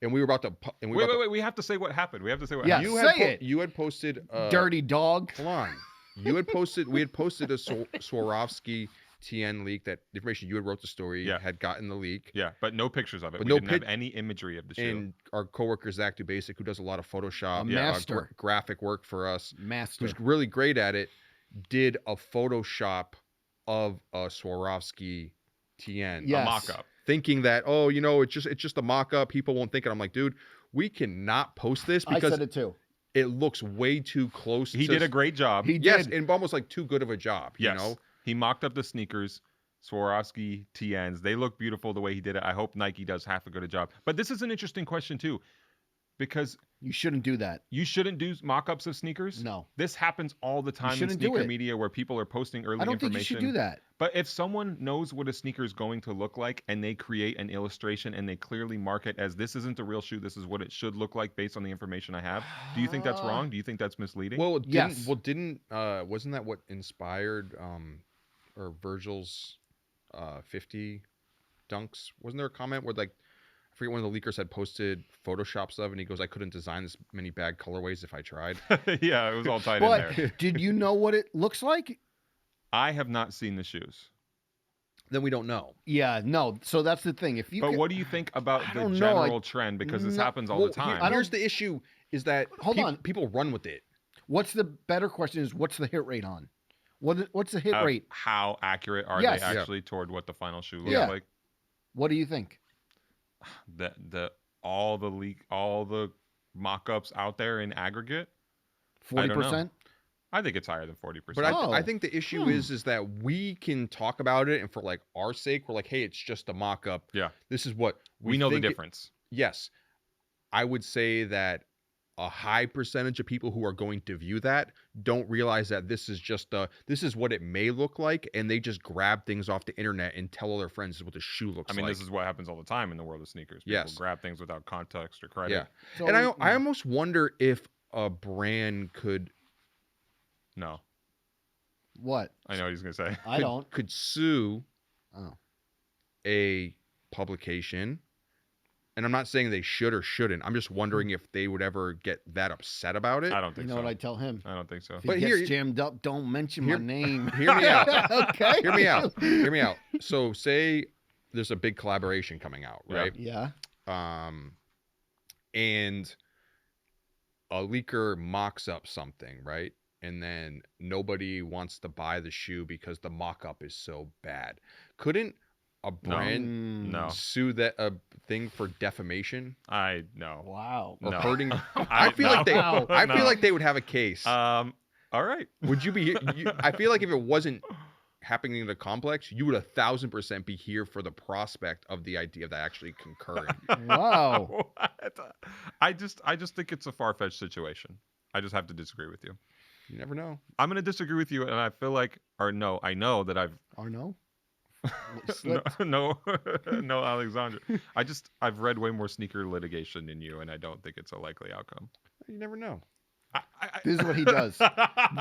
And we were about to. Wait. We have to say what happened. We have to say what Yeah, happened. say it. You had posted. Dirty dog. Hold on. You had posted. We had posted a Swarovski TN leak. That information you had wrote the story. Had gotten the leak. Yeah, but no pictures of it. But We no didn't have any imagery of the shoe. And our coworker Zach Dubasic, who does a lot of Photoshop, master. Graphic work for us, Master. who's really great at it, did a Photoshop of a Swarovski TN. Yes. A mock-up. Thinking that, it's just a mock-up. People won't think it. I'm like, dude, we cannot post this I because said it too. it looks way too close. He did a great job. He did. Yes, and almost like too good of a job. Yes. You know? He mocked up the sneakers, Swarovski TNs. They look beautiful the way he did it. I hope Nike does half a good a job. But this is an interesting question too, because You shouldn't do that. you shouldn't do mock-ups of sneakers. No. This happens all the time in shouldn't do sneaker it. media where people are posting early I don't information. think you should do that. But if someone knows what a sneaker is going to look like and they create an illustration and they clearly mark it as this isn't a real shoe, this is what it should look like based on the information I have, do you think that's wrong? Do you think that's misleading? Well, Yes. wasn't that what inspired or Virgil's 50 dunks? Wasn't there a comment where like I forget one of the leakers had posted Photoshop stuff and he goes, I couldn't design this many bad colorways if I tried. Yeah, it was all tied in there. But did you know what it looks like? I have not seen the shoes. Then we don't know. Yeah, no. So that's the thing. If you But what do you think about I the don't know, general trend? Because this happens all the time. Here's the issue is that Hold on. people run with it. What's the better question is what's the hit rate on? What's the hit rate? How accurate are Yes. they actually toward what the final shoe looks Yeah. like? What do you think? All the mock-ups out there in aggregate. 40%? I think it's higher than 40%. But Oh. I think the issue is that we can talk about it, and for like our sake, we're like, hey, it's just a mock-up. Yeah. This is what we know the think difference. Yes, I would say that a high percentage of people who are going to view that don't realize that this is what it may look like, and they just grab things off the internet and tell all their friends this is what the shoe looks like. I mean, this is what happens all the time in the world of sneakers. People Yes. grab things without context or credit. Yeah, So, and I almost wonder if a brand could No, what? I know what he's gonna say. I don't. could sue Oh. a publication. And I'm not saying they should or shouldn't. I'm just wondering if they would ever get that upset about it. I don't think You know so. what I tell him? I don't think so. If But he gets here- jammed up, don't mention my name. Hear me out. Okay. Hear me out. Hear me out. So say there's a big collaboration coming out, right? Yeah. And a leaker mocks up something, right? And then nobody wants to buy the shoe because the mock-up is so bad. Couldn't a brand No. sue that a thing for defamation I know. Wow. or No. hurting? I feel like they. No. I feel like they would have a case. All right. Would you be? I feel like if it wasn't happening in the complex, you would 1,000% be here for the prospect of the idea of that actually concurring. Wow. What? I just think it's a far-fetched situation. I just have to disagree with you. You never know. I'm going to disagree with you, and I feel like, or no, I know that I've Or no? no, Alexandra. I've read way more sneaker litigation than you, and I don't think it's a likely outcome. You never know. This is what he does.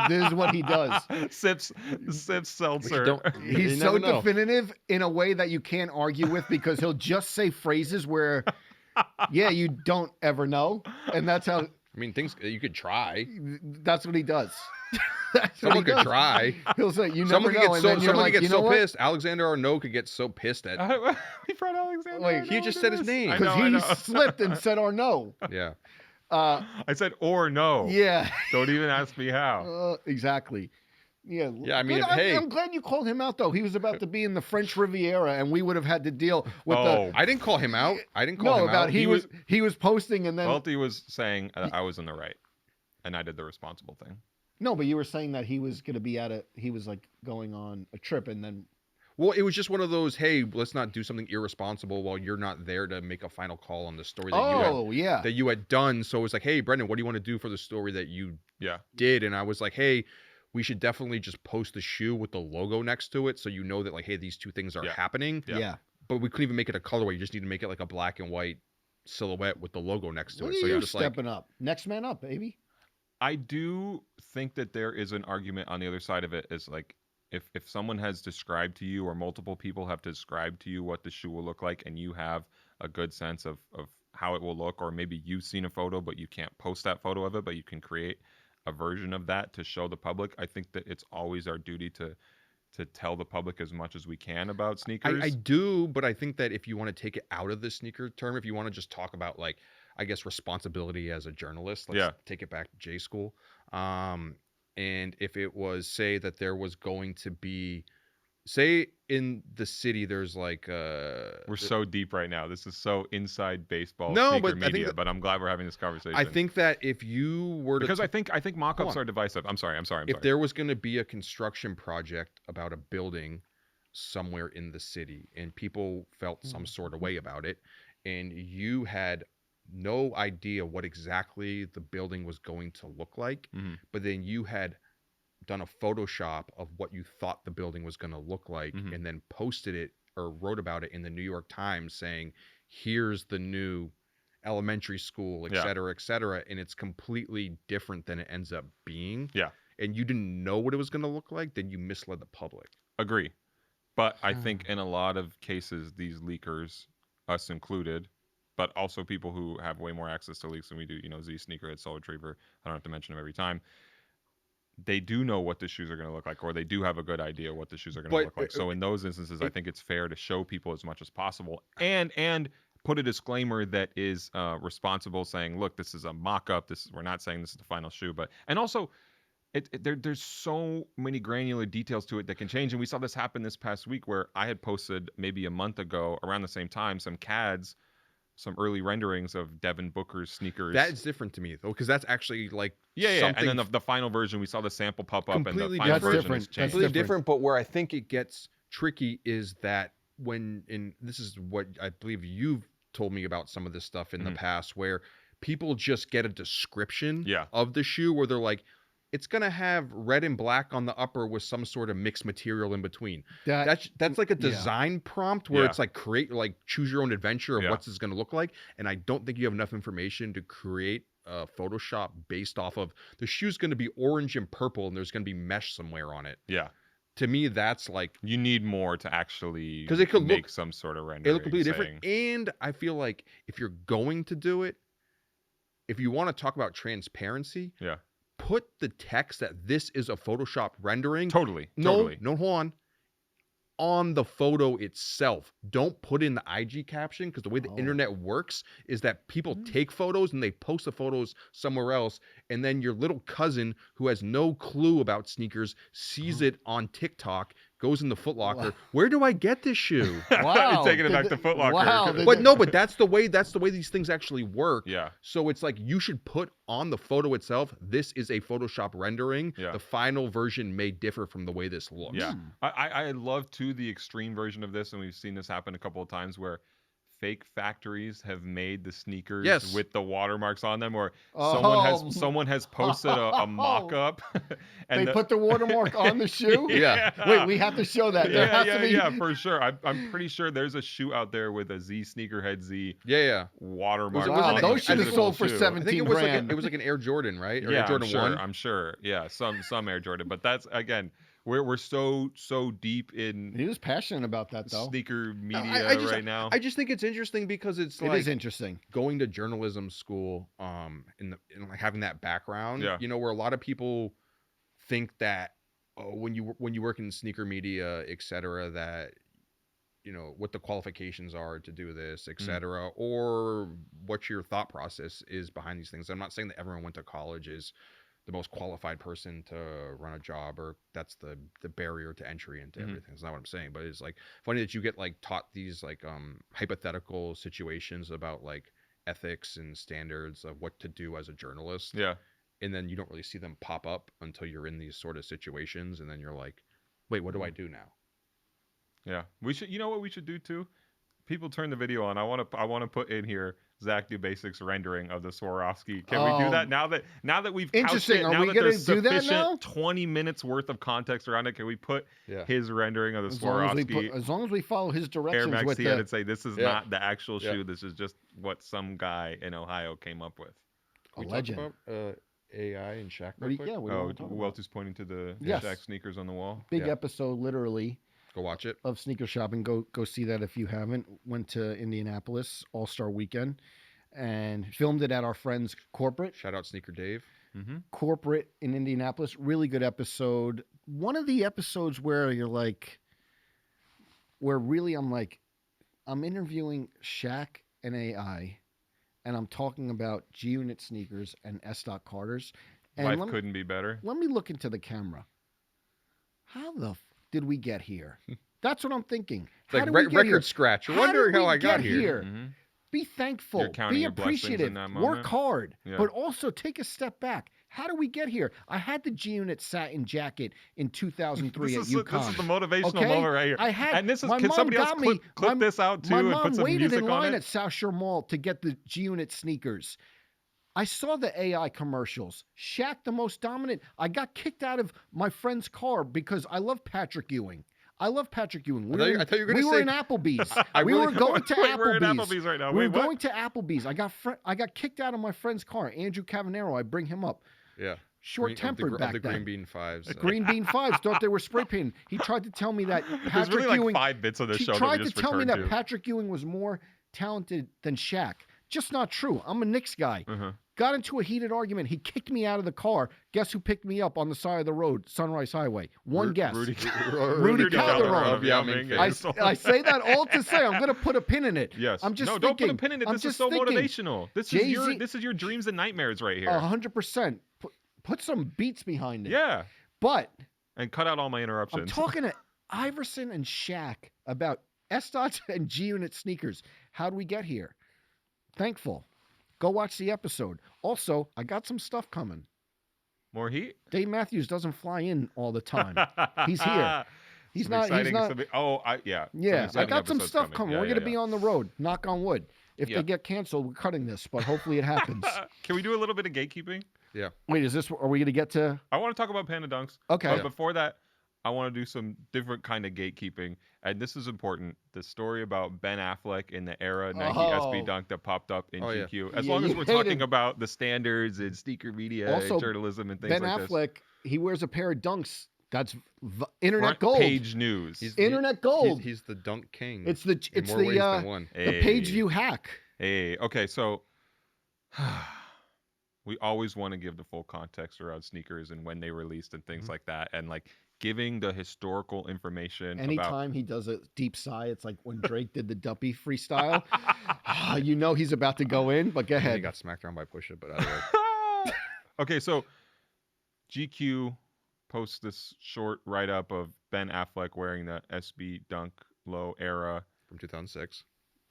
This is what he does. Sips seltzer. He's so definitive in a way that you can't argue with because he'll just say phrases where, yeah, you don't ever know. And that's how I mean, things you could try. That's what he does. Someone could try. He'll say, "You never Someone know." Someone could get so pissed. Alexander Arnault could get so pissed at. He brought Alexander. Wait, he just said his name because he slipped and said Arnault. Yeah. I said or no. Yeah. Don't even ask me how. Exactly. Yeah. Yeah. I mean, I'm glad you called him out though. He was about to be in the French Riviera, and we would have had to deal with I didn't call him out. I didn't call him out. He was posting, and then Welty was saying I was in the right, and I did the responsible thing. No, but you were saying that he was going to be he was like going on a trip, and then. Well, it was just one of those, hey, let's not do something irresponsible while you're not there to make a final call on the story that you had done. So it was like, hey, Brendan, what do you want to do for the story that you did? And I was like, hey, we should definitely just post the shoe with the logo next to it so you know that, like, hey, these two things are happening. Yeah. But we couldn't even make it a colorway. You just need to make it like a black and white silhouette with the logo next to it. So you're just stepping up. Next man up, baby. I do think that there is an argument on the other side of it is like if someone has described to you or multiple people have described to you what the shoe will look like and you have a good sense of how it will look, or maybe you've seen a photo but you can't post that photo of it, but you can create a version of that to show the public. I think that it's always our duty to tell the public as much as we can about sneakers. I do, but I think that if you want to take it out of the sneaker term, if you want to just talk about, like, I guess, responsibility as a journalist, let's take it back to J school. And if it was, say that there was going to be, say in the city, there's like we're so deep right now. This is so inside baseball sneaker media, but I'm glad we're having this conversation. I think that if you were I think mockups are divisive. I'm sorry. If there was going to be a construction project about a building somewhere in the city and people felt some sort of way about it, and you had no idea what exactly the building was going to look like, but then you had done a Photoshop of what you thought the building was going to look like, and then posted it or wrote about it in the New York Times saying, here's the new elementary school, et cetera, and it's completely different than it ends up being. Yeah. And you didn't know what it was going to look like, then you misled the public. Agree. But I think in a lot of cases, these leakers, us included, but also people who have way more access to leaks than we do, Z Sneakerhead, Soul Retriever, I don't have to mention them every time, they do know what the shoes are going to look like, or they do have a good idea what the shoes are going to look like. So in those instances, I think it's fair to show people as much as possible and put a disclaimer that is responsible, saying, look, this is a mock-up. We're not saying this is the final shoe, and also there's so many granular details to it that can change. And we saw this happen this past week where I had posted maybe a month ago around the same time some CADs, some early renderings of Devin Booker's sneakers. That's different to me though, because that's actually like something. And then the final version, we saw the sample pop up, and the final version is changed. Completely different. But where I think it gets tricky is that this is what I believe you've told me about some of this stuff in the past, where people just get a description of the shoe where they're like, it's going to have red and black on the upper with some sort of mixed material in between. That's like a design prompt where it's like choose your own adventure of what's this going to look like. And I don't think you have enough information to create a Photoshop based off of the shoe's going to be orange and purple and there's going to be mesh somewhere on it. Yeah. To me, that's like... You need more to actually make some sort of rendering. It look completely different. And I feel like if you're going to do it, if you want to talk about transparency... Yeah. Put the text that this is a Photoshop rendering. Totally. No, hold on the photo itself. Don't put in the IG caption, because the way the internet works is that people take photos and they post the photos somewhere else, and then your little cousin who has no clue about sneakers sees it on TikTok, goes in the Foot Locker. Wow. Where do I get this shoe? Wow. You're taking it back to Foot Locker. Wow. But that's the way these things actually work. Yeah. So it's like you should put on the photo itself, this is a Photoshop rendering. Yeah. The final version may differ from the way this looks. Yeah. I love too the extreme version of this, and we've seen this happen a couple of times where fake factories have made the sneakers with the watermarks on them, or someone has posted a mock-up and they put the watermark on the shoe. Wait, we have to show that. There has to be... for sure. I'm pretty sure there's a shoe out there with a Z Sneakerhead Z watermark. Wow, those should have sold for $17,000. I think it was like an Air Jordan, right? Or Air Jordan 1. I'm sure. Yeah, some Air Jordan, but that's again, we're so deep in. He was passionate about that though. Sneaker media right now. I just think it's interesting because it is interesting going to journalism school, in like having that background. Yeah. You know, where a lot of people think that when you work in sneaker media, etc., that you know what the qualifications are to do this, etc., or what your thought process is behind these things. I'm not saying that everyone went to college is the most qualified person to run a job, or that's the barrier to entry into everything. That's not what I'm saying, but it's like funny that you get like taught these like hypothetical situations about like ethics and standards of what to do as a journalist. Yeah. And then you don't really see them pop up until you're in these sort of situations, and then you're like, wait, what do I do now? Yeah, we should. You know what we should do too? People turn the video on. I want to put in here Zach Do Basics rendering of the Swarovski. Can we do that now that we've couched it? Are now we that gonna there's do that sufficient now? 20 minutes worth of context around it, can we put his rendering of the Swarovski? As long as we follow his directions Air Max with TN and say this is not the actual Yeah. shoe. This is just what some guy in Ohio came up with. A We legend. talk about AI and Shaq. What do you, what do you want to talk about? Welty's pointing to the Yes. Shaq sneakers on the wall. Big episode, literally, Go watch it. of Sneaker Shopping. Go see that if you haven't. Went to Indianapolis All-Star Weekend and filmed it at our friend's corporate. Shout out Sneaker Dave. Corporate in Indianapolis. Really good episode. One of the episodes where you're like, where really I'm interviewing Shaq and AI, and I'm talking about G-Unit sneakers and S-Stock Carters. And Life couldn't be better. Let me look into the camera. How the did we get here? That's what I'm thinking. It's like record scratch. You're wondering how I got here. Be thankful. You're counting Be your blessings appreciative. in that moment. Work hard. Yeah. But also take a step back. How do we get here? I had the G-Unit satin jacket in 2003 at UConn. This is the motivational moment right here. I had, and this is, my can mom somebody else got me, clip this out too my and mom put some waited music in on line it? at South Shore Mall to get the G-Unit sneakers. I saw the AI commercials. Shaq the most dominant. I got kicked out of my friend's car because I love Patrick Ewing. I love Patrick Ewing. I thought you were going to say... We were in Applebee's. We were going to Applebee's. We're in Applebee's right now. We were going to Applebee's. I got kicked out of my friend's car. Andrew Cavanero. I bring him up. Yeah. Short-tempered back the then. Green Bean Fives. Green Bean Fives. Thought they were spray painted. He tried to tell me that There's Patrick really like Ewing... 5 bits of this show He tried that we to just tell me that returned to. Patrick Ewing was more talented than Shaq. Just not true. I'm a Knicks guy. Got into a heated argument. He kicked me out of the car. Guess who picked me up on the side of the road, Sunrise Highway? One guess. Rudy Calderon. I say that all to say I'm going to put a pin in it. Yes. I'm just no, thinking, don't put a pin in it. I'm This is just so thinking, motivational. This is your dreams and nightmares right here. 100%. Put some beats behind it. Yeah. But and cut out all my I'm interruptions. talking to Iverson and Shaq about S-Dots and G-Unit sneakers. How do we get here? Thankful. Go watch the episode. Also, I got some stuff coming. More heat? Dave Matthews doesn't fly in all the time. He's here. He's Some not. exciting- He's not. some- yeah. Yeah, some I got some episodes stuff coming. Yeah, We're yeah, gonna be on the road. Knock on wood. If Yeah. they get canceled, we're cutting this, but hopefully it happens. Can we do a little bit of gatekeeping? Yeah. Wait, is this? Are we gonna get to? I want to talk about Panda Dunks. Okay. But before that, I want to do some different kind of gatekeeping. And this is important. The story about Ben Affleck in the Era Nike SB Dunk that popped up in GQ. As long as we're talking about the standards and sneaker media Also, and journalism and things Ben like Affleck, he wears a pair of Dunks. That's internet Front gold. page news. Internet gold. He's the Dunk King. It's the in more ways than one. the page view hack. Hey, okay, so we always want to give the full context around sneakers and when they released and things like that, and like giving the historical information. Anytime he does a deep sigh, it's like when Drake did the Duppy freestyle. You know he's about to go in, but go ahead. He got smacked around by Pusha, but either Okay, so GQ posts this short write-up of Ben Affleck wearing the SB Dunk Low Era from 2006.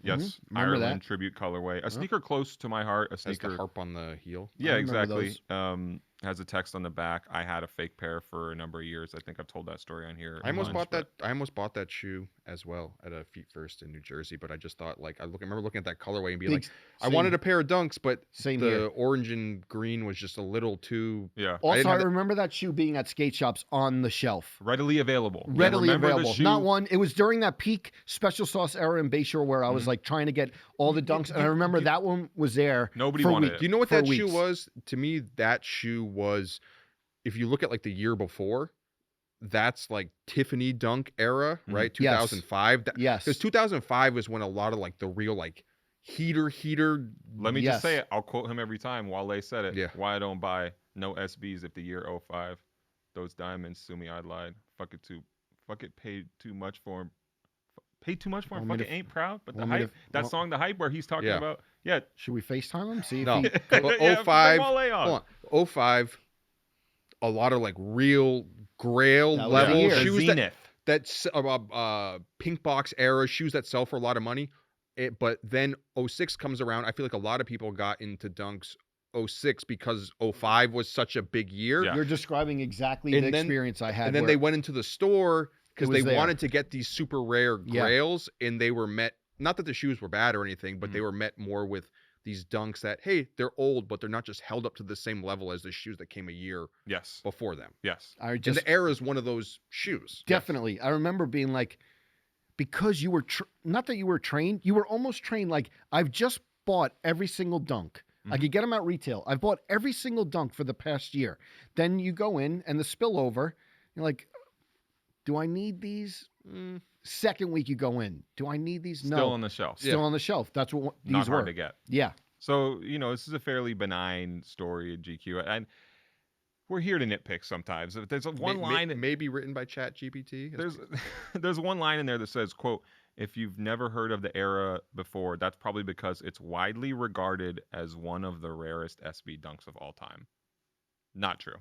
Yes, Remember Ireland that? tribute colorway. A sneaker close to my heart. A Has sneaker the harp on the heel. Yeah, I remember exactly. Has a text on the back. I had a fake pair for a number of years. I think I've told that story on here. I almost bought that shoe as well at a Feet First in New Jersey, but I just thought like I remember looking at that colorway and being like, I wanted a pair of Dunks, but the orange and green was just a little too. Yeah. Also, I remember that shoe being at skate shops on the shelf. Readily available. Readily available. Not one. It was during that peak special sauce era in Bayshore where I was like trying to get all the Dunks, and I remember that one was there. Nobody wanted it. Do you know what that shoe was? To me, that shoe was. If you look at like the year before, that's like Tiffany dunk era, right? Yes. 2005. Yes. Because 2005 was when a lot of like the real like heater. Let me Yes. just say it. I'll quote him every time. Wale said it. Yeah. Why I don't buy no SBs if the year 05. Those diamonds, sue me, I lied. Fuck it, paid too much for him. Paid too much for him. Fuck it, ain't proud. But the hype, that song, the hype, where he's talking about, Should we FaceTime him? See if No, he... but Yeah, 05, bring Wale on. hold on. 05, a lot of like real grail That was the level year. shoes Zenith. that's pink box era shoes that sell for a lot of money. But then 06 comes around. I feel like a lot of people got into dunks 06 because 05 was such a big year. Yeah. You're describing exactly the experience I had. And then they went into the store because they wanted to get these super rare grails, and they were met, not that the shoes were bad or anything, but they were met more with these dunks that, hey, they're old, but they're not just held up to the same level as the shoes that came a year before them. Yes. And the Era is one of those shoes. Definitely. Yes. I remember being like, because you were, not that you were trained, you were almost trained. Like, I've just bought every single dunk. I could get them at retail. I've bought every single dunk for the past year. Then you go in and the spillover, you're like, do I need these? Second week you go in. Do I need these? No. Still on the shelf. Still on the shelf. That's what these Not were. hard to get. Yeah. So, this is a fairly benign story at GQ. And we're here to nitpick sometimes. There's one line. Maybe written by ChatGPT. There's one line in there that says, quote, if you've never heard of the Era before, that's probably because it's widely regarded as one of the rarest SB dunks of all time. Not true.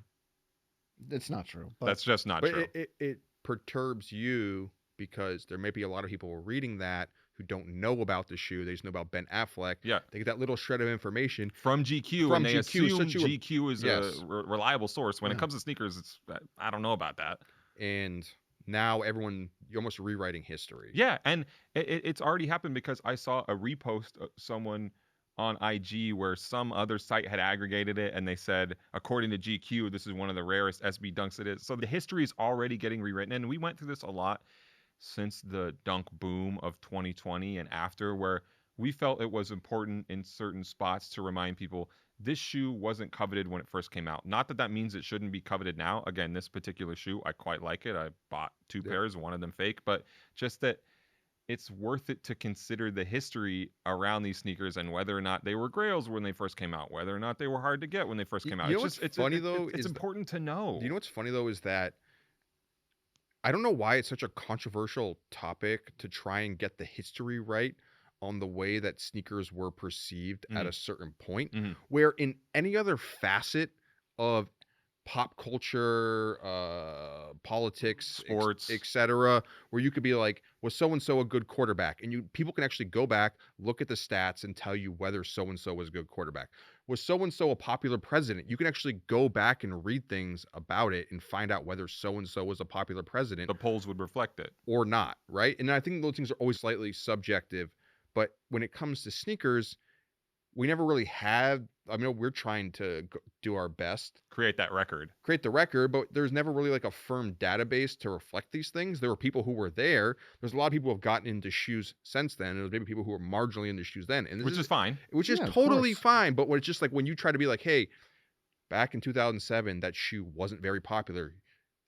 It's not true. But that's just not true. It perturbs you because there may be a lot of people reading that who don't know about the shoe. They just know about Ben Affleck. Yeah. They get that little shred of information from GQ, and they assume GQ is a reliable source. When it comes to sneakers, I don't know about that. And now you're almost rewriting history. Yeah, and it's already happened because I saw a repost of someone on IG where some other site had aggregated it, and they said, according to GQ, this is one of the rarest SB dunks it is. So the history is already getting rewritten, and we went through this a lot since the dunk boom of 2020 and after, where we felt it was important in certain spots to remind people this shoe wasn't coveted when it first came out. Not that that means it shouldn't be coveted now. Again, this particular shoe, I quite like it. I bought 2 pairs, one of them fake, but just that it's worth it to consider the history around these sneakers and whether or not they were grails when they first came out, whether or not they were hard to get when they first came out. It's funny though. It's important to know. You know what's funny though is that I don't know why it's such a controversial topic to try and get the history right on the way that sneakers were perceived at a certain point, where in any other facet of pop culture, politics, sports, etc., where you could be like, was so-and-so a good quarterback? And people can actually go back, look at the stats, and tell you whether so-and-so was a good quarterback. Was so-and-so a popular president? You can actually go back and read things about it and find out whether so-and-so was a popular president. The polls would reflect it. Or not, right? And I think those things are always slightly subjective. But when it comes to sneakers, we never really had. I mean, we're trying to do our best. Create the record, but there's never really like a firm database to reflect these things. There were people who were there. There's a lot of people who have gotten into shoes since then. And there's maybe people who were marginally into shoes then. And which is fine. Which is totally fine. But when it's just like when you try to be like, hey, back in 2007, that shoe wasn't very popular.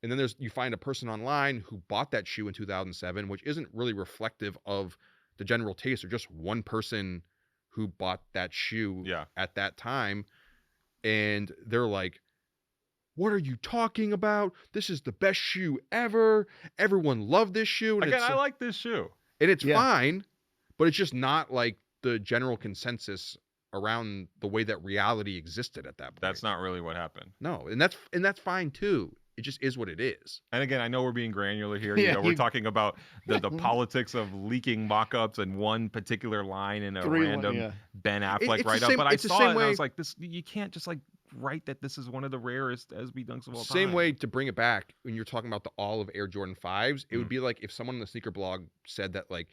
And then you find a person online who bought that shoe in 2007, which isn't really reflective of the general taste, or just one person who bought that shoe at that time, and they're like, what are you talking about? This is the best shoe ever. Everyone loved this shoe. And again, I like this shoe. And it's fine, but it's just not like the general consensus around the way that reality existed at that point. That's not really what happened. No, and that's fine too. It just is what it is. And again, I know we're being granular here. We're talking about the politics of leaking mock-ups and one particular line in a random Ben Affleck write-up. But I saw it and I was like, this, you can't just like write that this is one of the rarest SB dunks of all time. Same way to bring it back when you're talking about the olive Air Jordan 5s, it would be like if someone on the sneaker blog said that like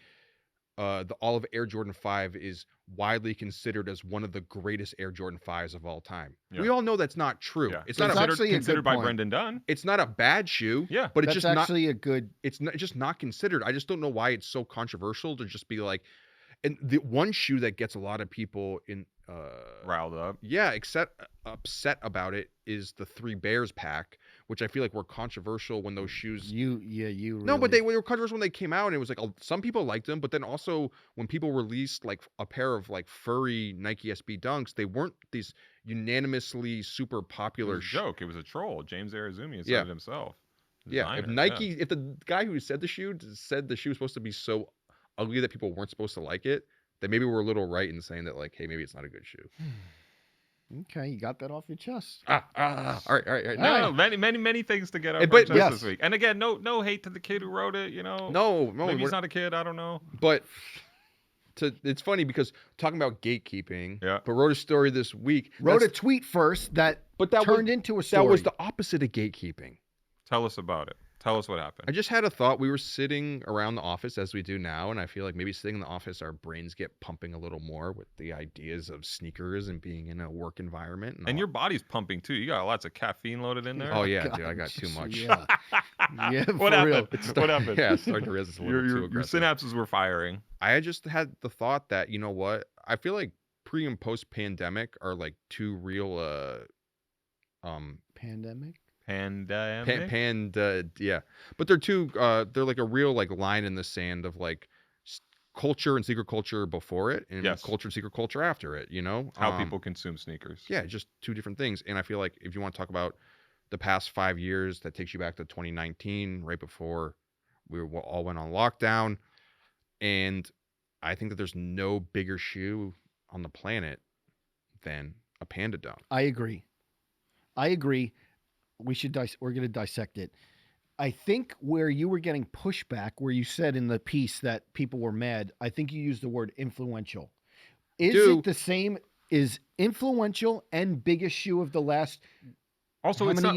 the olive Air Jordan 5 is widely considered as one of the greatest Air Jordan 5s of all time. Yeah. We all know that's not true. Yeah. It's not considered by Brendan Dunne. It's not a bad shoe. Yeah, but it's just actually a good. It's just not considered. I just don't know why it's so controversial to just be like, And the one shoe that gets a lot of people in riled up. Yeah, upset about it is the Three Bears pack, which I feel like were controversial when those shoes. You really... No, but they were controversial when they came out, and it was like some people liked them, but then also when people released like a pair of like furry Nike SB Dunks, they weren't these unanimously super popular. It was a joke. It was a troll. James Arizumi said Yeah. it himself. Yeah, if Nike, if the guy who said the shoe said the shoe was supposed to be so ugly that people weren't supposed to like it, then maybe we're a little right in saying that, like, hey, maybe it's not a good shoe. Okay, you got that off your chest. All right. No, many things to get off our chest this week. And again, no hate to the kid who wrote it. You know, no, maybe he's not a kid. I don't know. But it's funny because talking about gatekeeping. Yeah. But wrote a story this week. Wrote a tweet first that turned into a story. That was the opposite of gatekeeping. Tell us about it. Tell us what happened. I just had a thought. We were sitting around the office as we do now, and I feel like maybe sitting in the office, our brains get pumping a little more with the ideas of sneakers and being in a work environment. And your body's pumping too. You got lots of caffeine loaded in there. Oh yeah, dude, I got too much. Yeah, what happened? What happened? Yeah, it's starting to realize your synapses were firing. I just had the thought that, you know what? I feel like pre and post pandemic are like two real pandemic. Panda, yeah, but they're two. They're like a real like line in the sand of like culture and sneaker culture before it, and culture and sneaker culture after it. You know how people consume sneakers. Yeah, just two different things. And I feel like if you want to talk about the past 5 years, that takes you back to 2019, right before we all went on lockdown, and I think that there's no bigger shoe on the planet than a Panda Dunk. I agree. We're going to dissect it. I think where you were getting pushback, where you said in the piece that people were mad, I think you used the word influential. Is it the same? Is influential and biggest shoe of the last? Also, it's not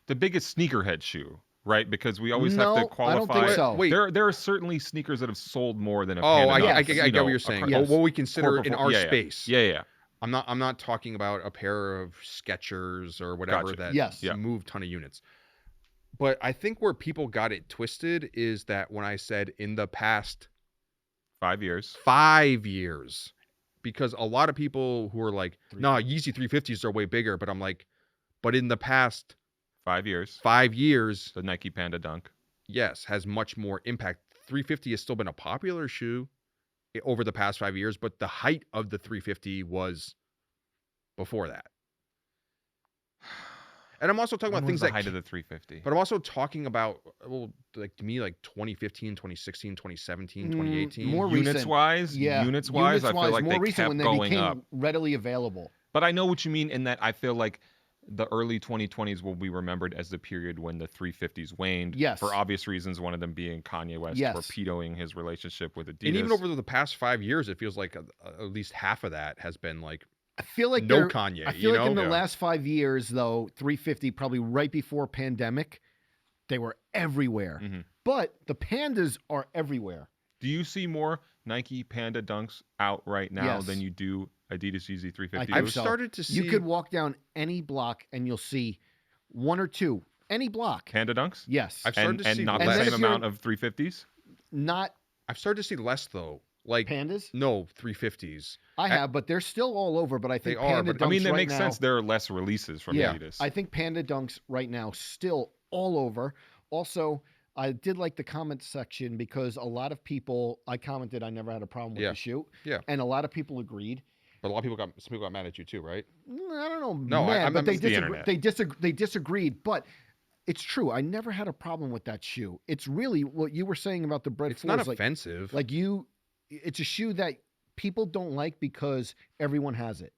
the biggest sneakerhead shoe, right? Because we always have to qualify. I don't think so. Wait, there are certainly sneakers that have sold more than a Panda. I get what you're saying. Yes. What we consider in our space. Yeah. I'm not talking about a pair of Skechers or whatever that moved a ton of units. But I think where people got it twisted is that when I said in the past 5 years, because a lot of people who are like, no, Yeezy 350s are way bigger, but I'm like, but in the past 5 years, the Nike Panda Dunk, yes, has much more impact. 350 has still been a popular shoe over the past 5 years, but the height of the 350 was before that. And I'm also talking about things like the height of the 350. But I'm also talking about, well, like to me, like 2015, 2016, 2017, 2018. More units-wise, I feel like more they kept when they going became up. Readily available. But I know what you mean in that I feel like the early 2020s will be remembered as the period when the 350s waned. Yes. For obvious reasons, one of them being Kanye West torpedoing his relationship with Adidas. And even over the past 5 years, it feels like at least half of that has been like I feel like Kanye. I feel like in the last 5 years, though, 350, probably right before pandemic, they were everywhere. Mm-hmm. But the Pandas are everywhere. Do you see more Nike Panda Dunks out right now than you do Adidas Yeezy 350? I've started to see. You could walk down any block and you'll see one or two. Any block. Panda Dunks? Yes. I've started to see not the same amount of 350s? I've started to see less, though. Like Pandas? No, 350s. I have, but they're still all over. But I think Panda Dunks. I mean, that makes sense. There are less releases from Adidas. I think Panda Dunks right now still all over. Also, I did like the comment section because a lot of people. I commented I never had a problem with the shoe. Yeah. And a lot of people agreed. But some people got mad at you too, right? I don't know. No, but they disagreed. But it's true. I never had a problem with that shoe. It's really what you were saying about the Bred. It's not offensive. It's a shoe that people don't like because everyone has it.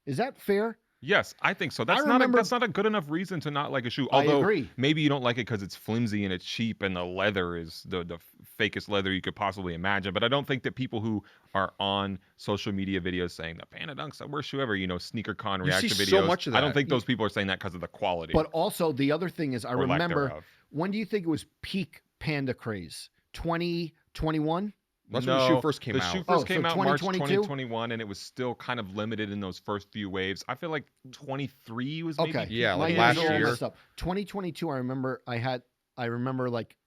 Is that fair? Yes, I think so. That's not a good enough reason to not like a shoe. Although I agree. Maybe you don't like it because it's flimsy and it's cheap and the leather is the fakest leather you could possibly imagine. But I don't think that people who are on social media videos saying the Panda Dunk's the worst shoe ever, sneaker con reaction videos. So much of that. I don't think those people are saying that because of the quality. But also the other thing is I remember, when do you think it was peak Panda craze? 2021? That's when the shoe first came out. The shoe first came out March 2021, and it was still kind of limited in those first few waves. I feel like 23 was maybe. Okay. Yeah, like last year. 2022, I remember like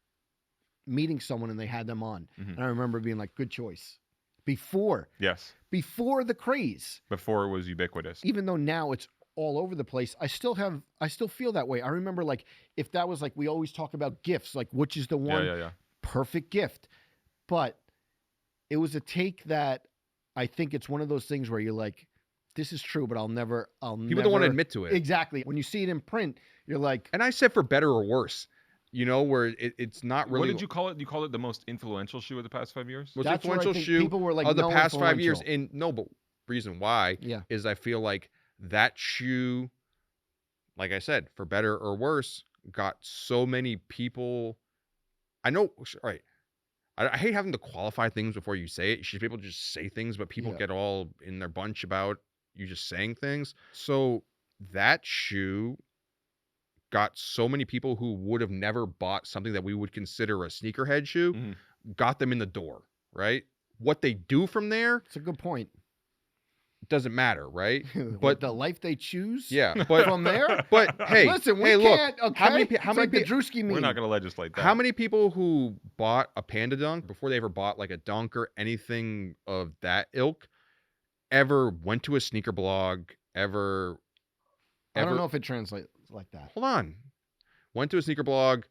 meeting someone and they had them on. Mm-hmm. And I remember being like, good choice. before the craze. Before it was ubiquitous. Even though now it's all over the place, I still feel that way. I remember like if that was like we always talk about gifts, like which is the one perfect gift. But it was a take that I think it's one of those things where you're like, this is true, but I'll never People don't want to admit to it. Exactly. When you see it in print, you're like, and I said for better or worse. You know, where it's not really. What did you call it? You called it the most influential shoe of the past 5 years? Most influential shoe people were like, of the past 5 years. But reason why is I feel like that shoe, like I said, for better or worse, got so many people. I know, right? I hate having to qualify things before you say it. You should be able to just say things, but people get all in their bunch about you just saying things. So that shoe got so many people who would have never bought something that we would consider a sneakerhead shoe, got them in the door, right? What they do from there, it's a good point. Doesn't matter, right? But the life they choose, but from there. But hey, listen, we can't. Okay? How many Drewski meme. We're not going to legislate that. How many people who bought a Panda Dunk before they ever bought like a Dunk or anything of that ilk ever went to a sneaker blog? I don't know if it translates like that. Hold on. Went to a sneaker blog,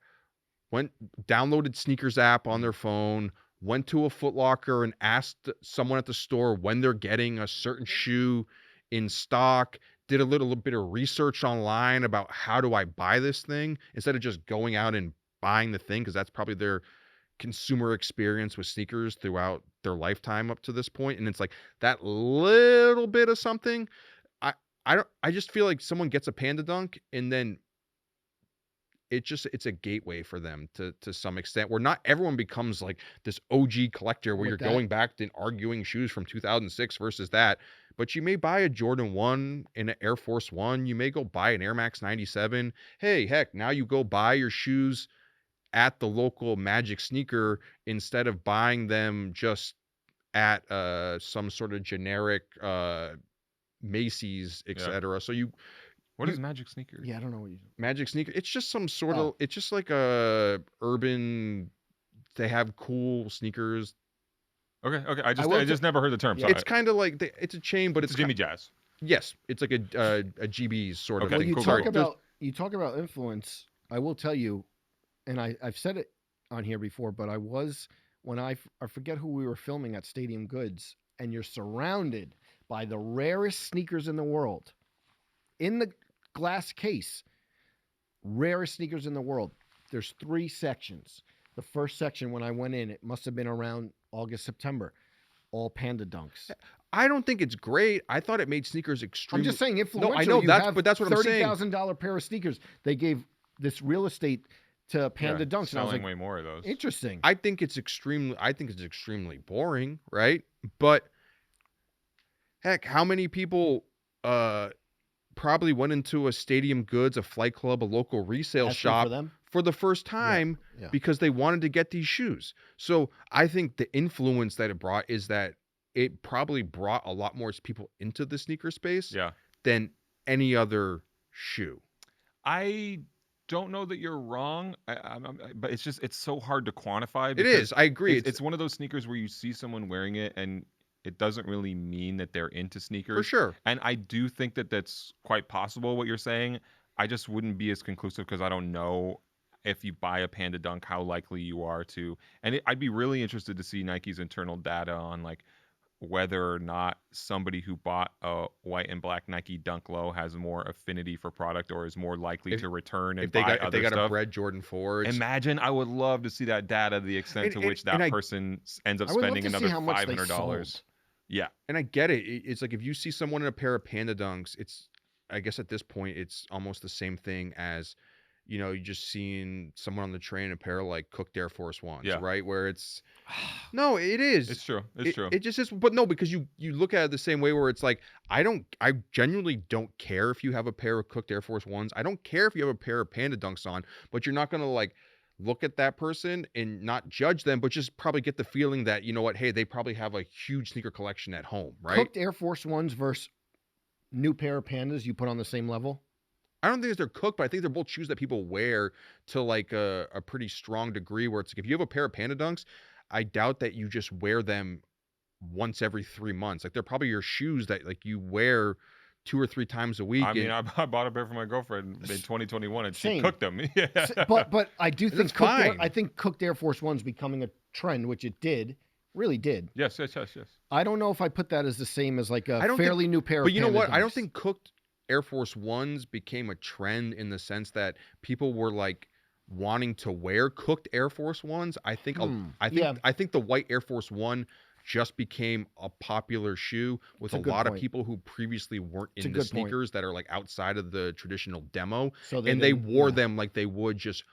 downloaded Sneakers app on their phone, went to a Foot Locker and asked someone at the store when they're getting a certain shoe in stock, did a little bit of research online about how do I buy this thing instead of just going out and buying the thing, because that's probably their consumer experience with sneakers throughout their lifetime up to this point. And it's like that little bit of something. I just feel like someone gets a Panda Dunk and then it's a gateway for them to some extent, where not everyone becomes like this OG collector where you're going back and arguing shoes from 2006 versus that. But you may buy a Jordan 1 and an Air Force 1. You may go buy an Air Max 97. Hey, heck, now you go buy your shoes at the local Magic sneaker instead of buying them just at some sort of generic Macy's, etc. So what is Magic Sneaker? Yeah, I don't know what Magic Sneaker. It's just some sort of. It's just like a urban. They have cool sneakers. Okay. I just never heard the term. Yeah. It's kind of like it's a chain, but it's Jimmy Jazz. Yes, it's like a GB's sort of. Well, thing. you talk about influence. I will tell you, and I've said it on here before, but I forget who we were filming at Stadium Goods, and you're surrounded by the rarest sneakers in the world. In the glass case, rarest sneakers in the world. There's 3 sections. The first section, when I went in, it must have been around August, September. All Panda Dunks. I don't think it's great. I thought it made sneakers extremely. I'm just saying influential. No, I know but that's what I'm saying. $30,000 pair of sneakers. They gave this real estate to Panda Dunks. Selling and I was like, way more of those. Interesting. I think it's extremely boring, right? But heck, how many people probably went into a Stadium Goods, a Flight Club, a local resale shop for the first time because they wanted to get these shoes. So I think the influence that it brought is that it probably brought a lot more people into the sneaker space than any other shoe. I don't know that you're wrong, but it's so hard to quantify. It is. I agree. It's one of those sneakers where you see someone wearing it and it doesn't really mean that they're into sneakers. For sure. And I do think that that's quite possible, what you're saying. I just wouldn't be as conclusive because I don't know if you buy a Panda Dunk, how likely you are to. And I'd be really interested to see Nike's internal data on like whether or not somebody who bought a white and black Nike Dunk Low has more affinity for product or is more likely to return and buy other stuff. If they got a Bred Jordan 4. Imagine, I would love to see that data, the extent to which that person ends up spending another $500. Yeah. And I get it. It's like if you see someone in a pair of Panda Dunks, I guess at this point, it's almost the same thing as, you just seeing someone on the train in a pair of like cooked Air Force Ones, right? Where no, it is. It's true. It's true. It just is. But no, because you look at it the same way where it's like, I genuinely don't care if you have a pair of cooked Air Force Ones. I don't care if you have a pair of Panda Dunks on, but you're not going to like look at that person and not judge them, but just probably get the feeling that, you know what, hey, they probably have a huge sneaker collection at home, right? Cooked Air Force Ones versus new pair of Pandas you put on the same level? I don't think they're cooked, but I think they're both shoes that people wear to like a pretty strong degree where it's like if you have a pair of Panda Dunks, I doubt that you just wear them once every 3 months. Like they're probably your shoes that like you wear 2 or 3 times a week. I mean, I bought a pair for my girlfriend in 2021, and she cooked them. Yeah. But I do think fine. cooked Air Force One's becoming a trend, which it really did. Yes. I don't know if I put that as the same as like a fairly new pair. But of you know what? Dunks. I don't think cooked Air Force Ones became a trend in the sense that people were like wanting to wear cooked Air Force Ones. I think the white Air Force One just became a popular shoe with a lot of people who previously weren't into sneakers that are like outside of the traditional demo. So they wore them like they would just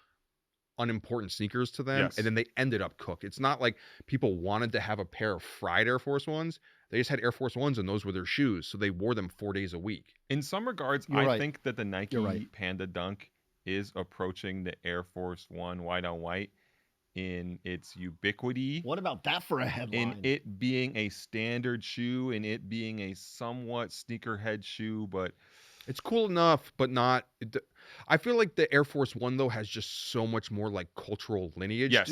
unimportant sneakers to them, and then they ended up cooked. It's not like people wanted to have a pair of fried Air Force Ones. They just had Air Force Ones, and those were their shoes, so they wore them 4 days a week. In some regards, I think that the Nike Panda Dunk is approaching the Air Force One white on white in its ubiquity. What about that for a headline? In it being a standard shoe, and it being a somewhat sneakerhead shoe, but it's cool enough, but not. I feel like the Air Force One though has just so much more like cultural lineage. Yes.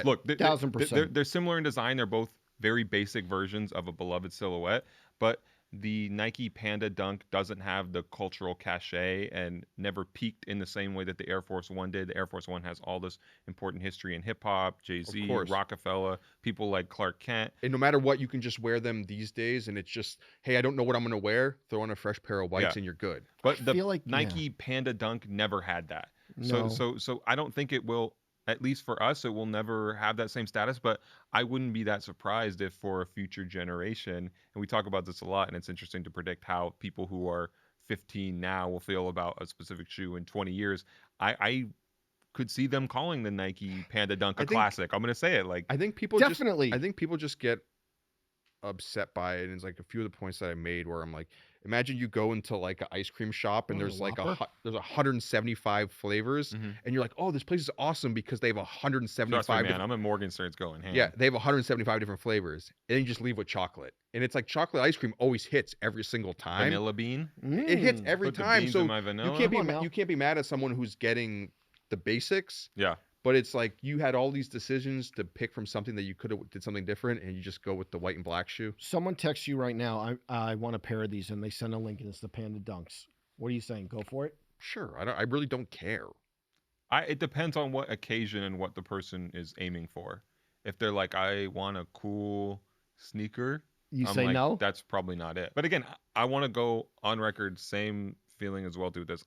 Look, 1000%. They're similar in design. They're both very basic versions of a beloved silhouette, but the Nike Panda Dunk doesn't have the cultural cachet and never peaked in the same way that the Air Force One did. The Air Force One has all this important history in hip hop, Jay-Z, Rockefeller, people like Clark Kent. And no matter what, you can just wear them these days, and it's just, hey, I don't know what I'm going to wear. Throw on a fresh pair of whites, and you're good. But the Nike Panda Dunk never had that. No. So I don't think it will. At least for us, it will never have that same status, but I wouldn't be that surprised if for a future generation, and we talk about this a lot, and it's interesting to predict how people who are 15 now will feel about a specific shoe in 20 years. I could see them calling the Nike Panda Dunk a classic. I'm going to say it. Like, I think people definitely. I think people just get upset by it, and it's like a few of the points that I made where I'm like, imagine you go into like an ice cream shop and there's like there's 175 flavors, and you're like, oh, this place is awesome because they have 175. Trust me, man, I'm in Morgenstern's going ham. Yeah, they have 175 different flavors, and then you just leave with chocolate, and it's like chocolate ice cream always hits every single time. Vanilla bean. It hits every time. So you can't be mad at someone who's getting the basics. Yeah. But it's like you had all these decisions to pick from something that you could have did something different, and you just go with the white and black shoe. Someone texts you right now, I want a pair of these, and they send a link, and it's the Panda Dunks. What are you saying? Go for it? Sure. I really don't care. It depends on what occasion and what the person is aiming for. If they're like, I want a cool sneaker, I'm say like, no? That's probably not it. But again, I want to go on record, same feeling as well with this.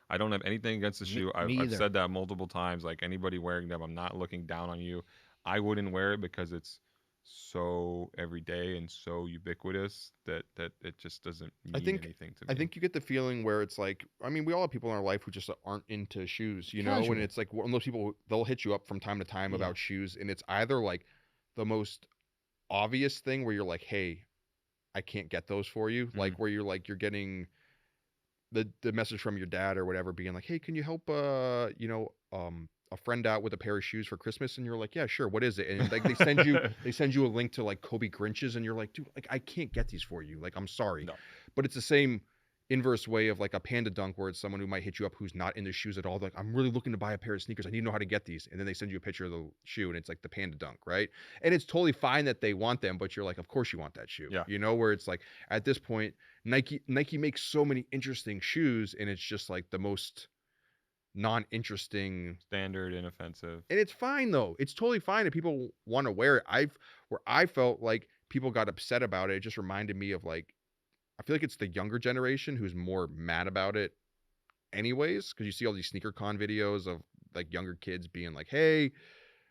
I don't have anything against the shoe. I've said that multiple times. Like, anybody wearing them, I'm not looking down on you. I wouldn't wear it because it's so everyday and so ubiquitous that it just doesn't mean anything to me. I think you get the feeling where it's like, I mean, we all have people in our life who just aren't into shoes, you know, and it's like one of those people, they'll hit you up from time to time about shoes, and it's either like the most obvious thing where you're like, hey, I can't get those for you, like where you're like, you're getting the message from your dad or whatever being like, hey, can you help a friend out with a pair of shoes for Christmas? And you're like, yeah, sure, what is it? And like they send you a link to like Kobe Grinches, and you're like, dude, like I can't get these for you, like I'm sorry. No. But it's the same inverse way of like a Panda Dunk, where it's someone who might hit you up who's not into shoes at all. They're like, I'm really looking to buy a pair of sneakers, I need to know how to get these, and then they send you a picture of the shoe, and it's like the Panda Dunk, right? And it's totally fine that they want them, but you're like, of course you want that shoe. Yeah. You know, where it's like at this point, Nike makes so many interesting shoes, and it's just like the most non-interesting, standard, inoffensive. And it's fine though. It's totally fine if people want to wear it. Where I felt like people got upset about it, it just reminded me of like, I feel like it's the younger generation who's more mad about it anyways, because you see all these sneaker con videos of like younger kids being like, hey,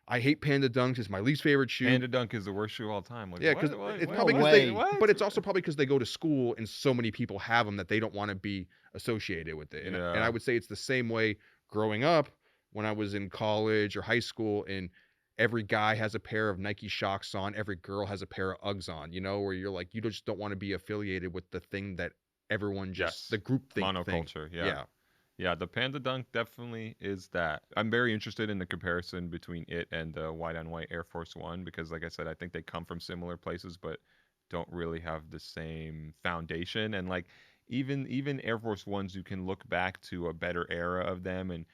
I hate Panda Dunks, it's my least favorite shoe. Panda Dunk is the worst shoe of all time. Like, yeah, because it's probably because but it's also probably because they go to school and so many people have them that they don't want to be associated with it. And I would say it's the same way growing up when I was in college or high school, and every guy has a pair of Nike Shocks on, every girl has a pair of Uggs on, you know, where you're like, you just don't want to be affiliated with the thing that everyone just, the group thing. Monoculture, yeah. Yeah, the Panda Dunk definitely is that. I'm very interested in the comparison between it and the white on white Air Force One, because like I said, I think they come from similar places, but don't really have the same foundation. And like even Air Force Ones, you can look back to a better era of them and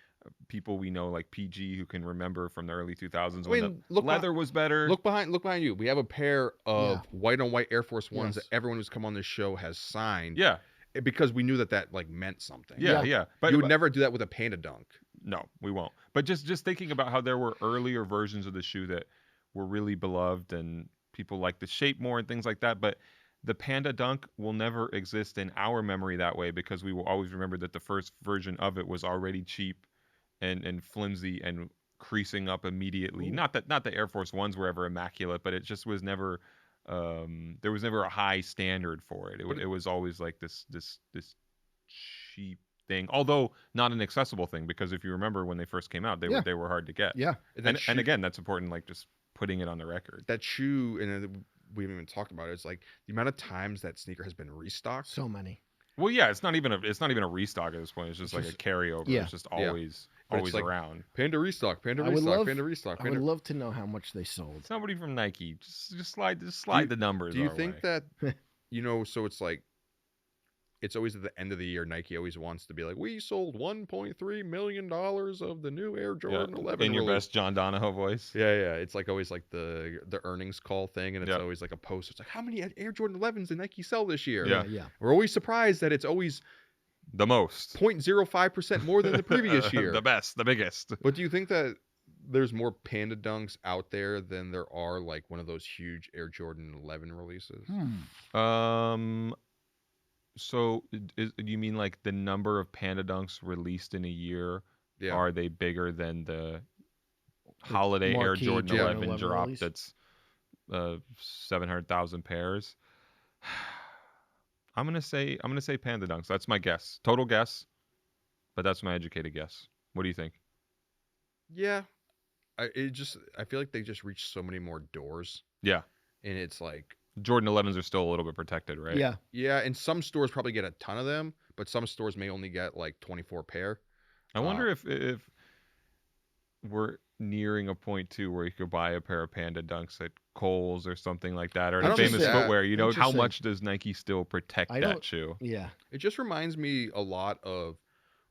people we know like PG who can remember from the early 2000s I when mean, the leather was better. Look behind you. We have a pair of white on white Air Force Ones Yes. that everyone who's come on this show has signed. Yeah. Because we knew that like meant something. Yeah. But you would never do that with a Panda Dunk. No, we won't. But just thinking about how there were earlier versions of the shoe that were really beloved and people liked the shape more and things like that. But the Panda Dunk will never exist in our memory that way because we will always remember that the first version of it was already cheap and flimsy and creasing up immediately. Ooh. Not that the Air Force Ones were ever immaculate, but it just was never. There was never a high standard for it. It was always like this cheap thing, although not an accessible thing, because if you remember when they first came out, they were hard to get. Yeah, and again, that's important. Like just putting it on the record. That shoe, and we haven't even talked about it. It's like the amount of times that sneaker has been restocked. So many. Well, yeah, it's not even a restock at this point. It's just like a carryover. Yeah. It's just always like around. Panda restock. Panda I would love to know how much they sold. Somebody from Nike, just slide the numbers. Do you think that so it's like it's always at the end of the year. Nike always wants to be like, we sold $1.3 million of the new Air Jordan 11 in your release. best John Donahoe voice. Yeah. It's like always like the earnings call thing, and it's always like a post. It's like, how many Air Jordan 11s did Nike sell this year? Yeah. We're always surprised that it's always the most 0.05% more than the previous year. The best, the biggest. But do you think that there's more Panda Dunks out there than there are like one of those huge Air Jordan 11 releases? So do you mean like the number of Panda Dunks released in a year? Yeah. Are they bigger than the holiday Air Jordan 11 drop release? That's 700,000 pairs? I'm gonna say Panda Dunks. That's my guess. Total guess, but that's my educated guess. What do you think? Yeah, I feel like they just reach so many more doors. Yeah, and it's like Jordan 11s are still a little bit protected, right? Yeah. And some stores probably get a ton of them, but some stores may only get like 24 pair. I wonder if we're nearing a point too where you could buy a pair of Panda Dunks at Kohl's or something like that, or at Famous Footwear. You know, how much does Nike still protect that shoe? Yeah, it just reminds me a lot of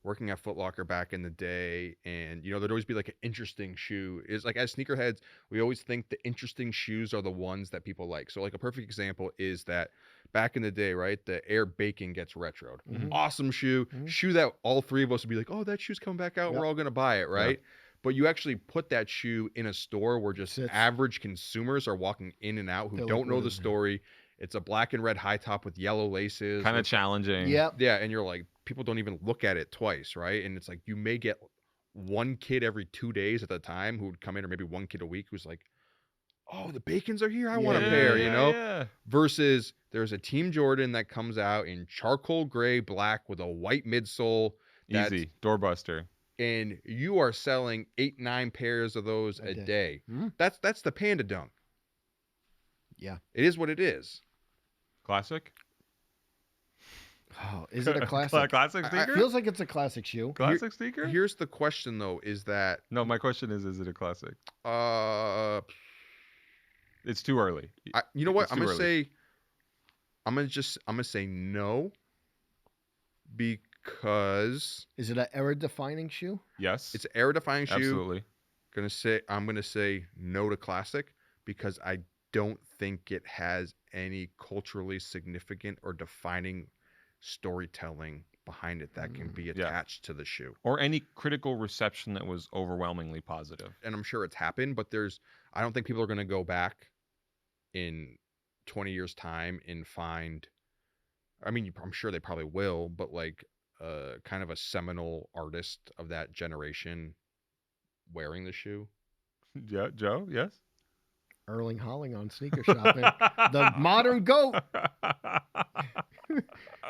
working at Foot Locker back in the day, and there'd always be like an interesting shoe. Is like, as sneakerheads, we always think the interesting shoes are the ones that people like. So like a perfect example is that back in the day, right, the Air Bacon gets retroed. Mm-hmm. Awesome shoe, shoe that all three of us would be like, oh, that shoe's coming back out. Yep. We're all gonna buy it, right? Yeah. But you actually put that shoe in a store where just average consumers are walking in and out who don't know the story. It's a black and red high top with yellow laces. Kind of challenging. Yep. Yeah, and you're like, people don't even look at it twice, right? And it's like you may get one kid every 2 days at the time who would come in, or maybe one kid a week who's like, oh, the Bacons are here. I want a pair, Yeah. Versus there's a Team Jordan that comes out in charcoal gray black with a white midsole. Easy. Doorbuster. And you are selling 8-9 pairs of those a day. Mm-hmm. That's the Panda Dunk. Yeah. It is what it is. Classic? Oh, is it a classic? Classic sneaker? It feels like it's a classic shoe. Classic sneaker? Here's the question though, is that... No, my question is it a classic? It's too early. You know what? I'm going to say no, because... Is it an era-defining shoe? Yes. It's an era-defining shoe. Absolutely. I'm going to say no to classic, because I don't think it has any culturally significant or defining storytelling behind it that can be attached to the shoe, or any critical reception that was overwhelmingly positive. And I'm sure it's happened, but I don't think people are going to go back in 20 years time and find, I mean, I'm sure they probably will, but like kind of a seminal artist of that generation wearing the shoe. Yeah, Joe, yes. Erling Haaland on sneaker shopping. The modern GOAT.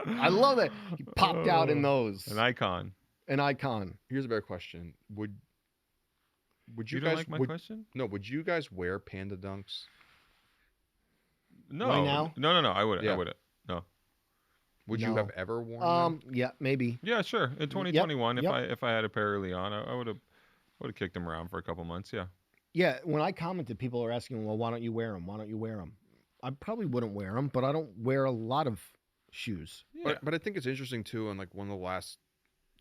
I love it. He popped out in those. An icon. Here's a better question. Would you don't guys like my question? No, would you guys wear Panda Dunks? No. Right now? No. I wouldn't. Yeah. I wouldn't. No. Would you have ever worn them? Yeah, maybe. Yeah, sure. In 2021, if I had a pair early on, I would have kicked them around for a couple months. Yeah. Yeah, when I commented, people are asking, well, why don't you wear them? Why don't you wear them? I probably wouldn't wear them, but I don't wear a lot of shoes. Yeah. But I think it's interesting, too, and like one of the last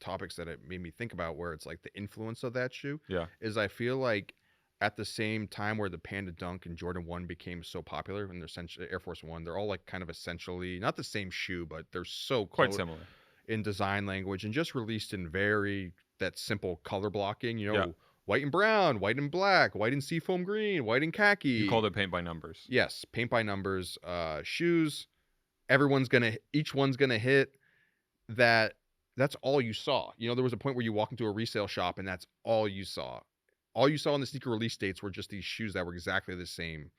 topics that it made me think about, where it's like the influence of that shoe. Yeah. Is I feel like at the same time where the Panda Dunk and Jordan 1 became so popular, and they're essentially Air Force 1, they're all like kind of essentially not the same shoe, but they're so Quite similar in design language, and just released in that simple color blocking, Yeah. white and brown, white and black, white and seafoam green, white and khaki. You called it paint by numbers. Yes, paint by numbers. Shoes, each one's gonna hit that. That's all you saw. There was a point where you walk into a resale shop and that's all you saw. All you saw in the sneaker release dates were just these shoes that were exactly the same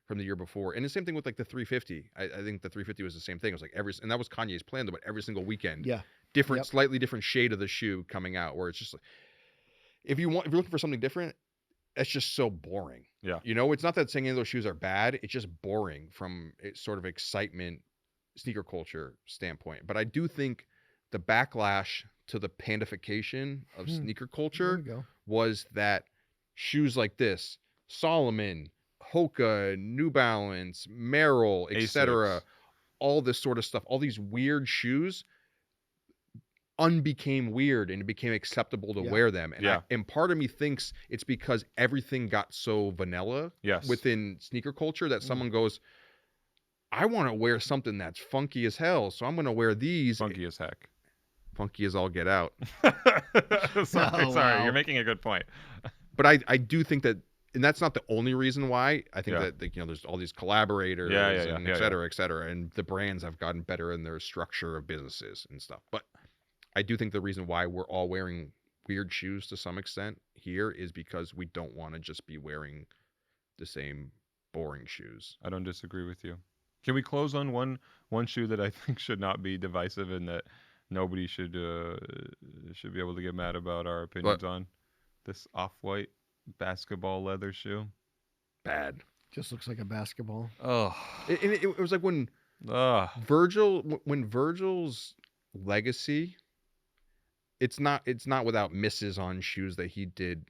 from the year before. And the same thing with like the 350. I think the 350 was the same thing. It was like and that was Kanye's plan, but every single weekend, slightly different shade of the shoe coming out, where it's just like, if you're looking for something different, that's just so boring. Yeah. It's not that saying any of those shoes are bad. It's just boring from a sort of excitement, sneaker culture standpoint. But I do think the backlash to the pandification of sneaker culture was that shoes like this, Solomon, Hoka, New Balance, Merrell, etc., all this sort of stuff, all these weird shoes unbecame weird and it became acceptable to wear them. And part of me thinks it's because everything got so vanilla within sneaker culture that someone goes, I want to wear something that's funky as hell, so I'm going to wear these. Funky as heck. Funky as all get out. Sorry, you're making a good point. But I do think that, and that's not the only reason why. I think that there's all these collaborators and et cetera, and the brands have gotten better in their structure of businesses and stuff. But I do think the reason why we're all wearing weird shoes to some extent here is because we don't want to just be wearing the same boring shoes. I don't disagree with you. Can we close on one shoe that I think should not be divisive and that nobody should be able to get mad about our opinions on? This off-white basketball leather shoe. Bad. Just looks like a basketball. Oh. It was like when Virgil's legacy, it's not without misses on shoes that he did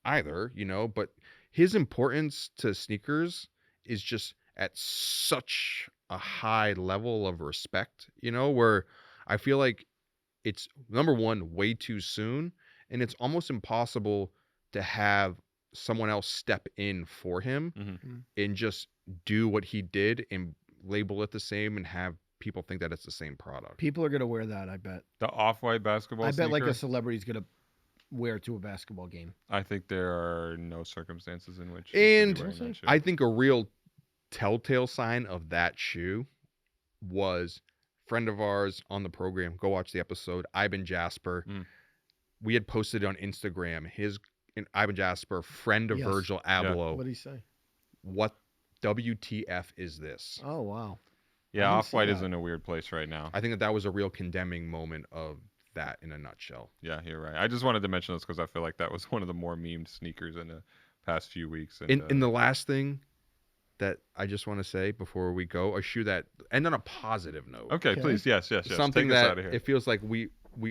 either, but his importance to sneakers is just at such a high level of respect, where I feel like it's, number one, way too soon. And it's almost impossible to have someone else step in for him and just do what he did and label it the same and have people think that it's the same product. People are going to wear that, I bet. The off-white basketball sneaker? I bet like a celebrity's going to wear to a basketball game. I think there are no circumstances in which I think a real telltale sign of that shoe was friend of ours on the program. Go watch the episode. Ivan Jasper. We had posted on Instagram Ivan Jasper, friend of Virgil Abloh. What did he say? What WTF is this? Oh, wow. Yeah, Off-White is in a weird place right now. I think that was a real condemning moment of that in a nutshell. Yeah, you're right. I just wanted to mention this because I feel like that was one of the more memed sneakers in the past few weeks. And the last thing that I just want to say before we go, a shoe that, and on a positive note. Okay, please. Yes. Something that it feels like we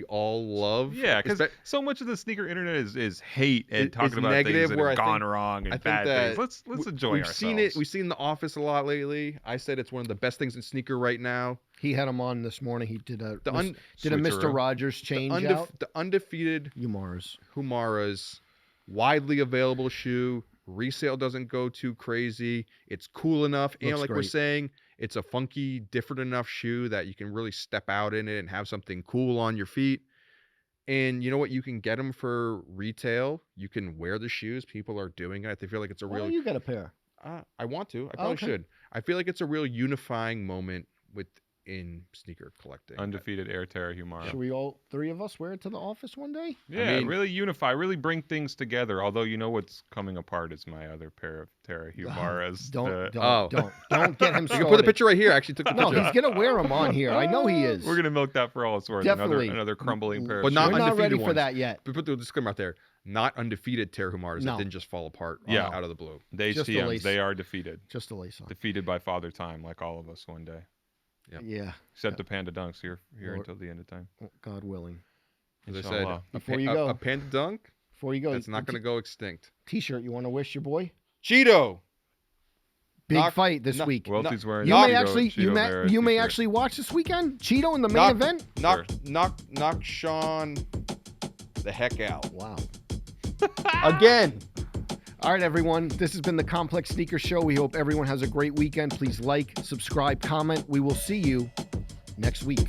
all love. Yeah, because so much of the sneaker internet is hate and talking about things that have gone wrong and bad things. Let's enjoy ourselves. We've seen The Office a lot lately. I said it's one of the best things in sneaker right now. He had him on this morning. He did a Mr. Rogers change out. The undefeated Humara's widely available shoe. Resale doesn't go too crazy. It's cool enough. And like we're saying, it's a funky, different enough shoe that you can really step out in it and have something cool on your feet. And you know what? You can get them for retail. You can wear the shoes. People are doing it. I feel like it's a real... Oh, you got a pair. I want to. I probably should. I feel like it's a real unifying moment in sneaker collecting. Undefeated Air Terra Humara. Should we all three of us wear it to the office one day? Yeah, really unify, really bring things together. Although you know what's coming apart is my other pair of Terra Humaras. Don't get him started. You can put the picture right here. I actually took the picture. No, he's gonna wear them on here. I know he is. We're gonna milk that for all it's worth. Definitely. Another crumbling pair. But of We're not ready for that yet. We put the disclaimer out there. Not undefeated Terra Humaras that didn't just fall apart out of the blue. The HTMs, they are defeated. Just a lace on. Defeated by Father Time, like all of us one day. Yep. Yeah. Except the Panda Dunks here until the end of time. God willing. As I said, before you go, a Panda Dunk. Before you go, it's not going to go extinct. T-shirt. You want to wish your boy? Cheeto. Big fight this week. Welty's wearing You the may Cheeto- actually Cheeto you may t-shirt. actually watch this weekend. Cheeto in the main event. Knock Sean the heck out. Wow. Again. All right, everyone. This has been the Complex Sneaker Show. We hope everyone has a great weekend. Please like, subscribe, comment. We will see you next week.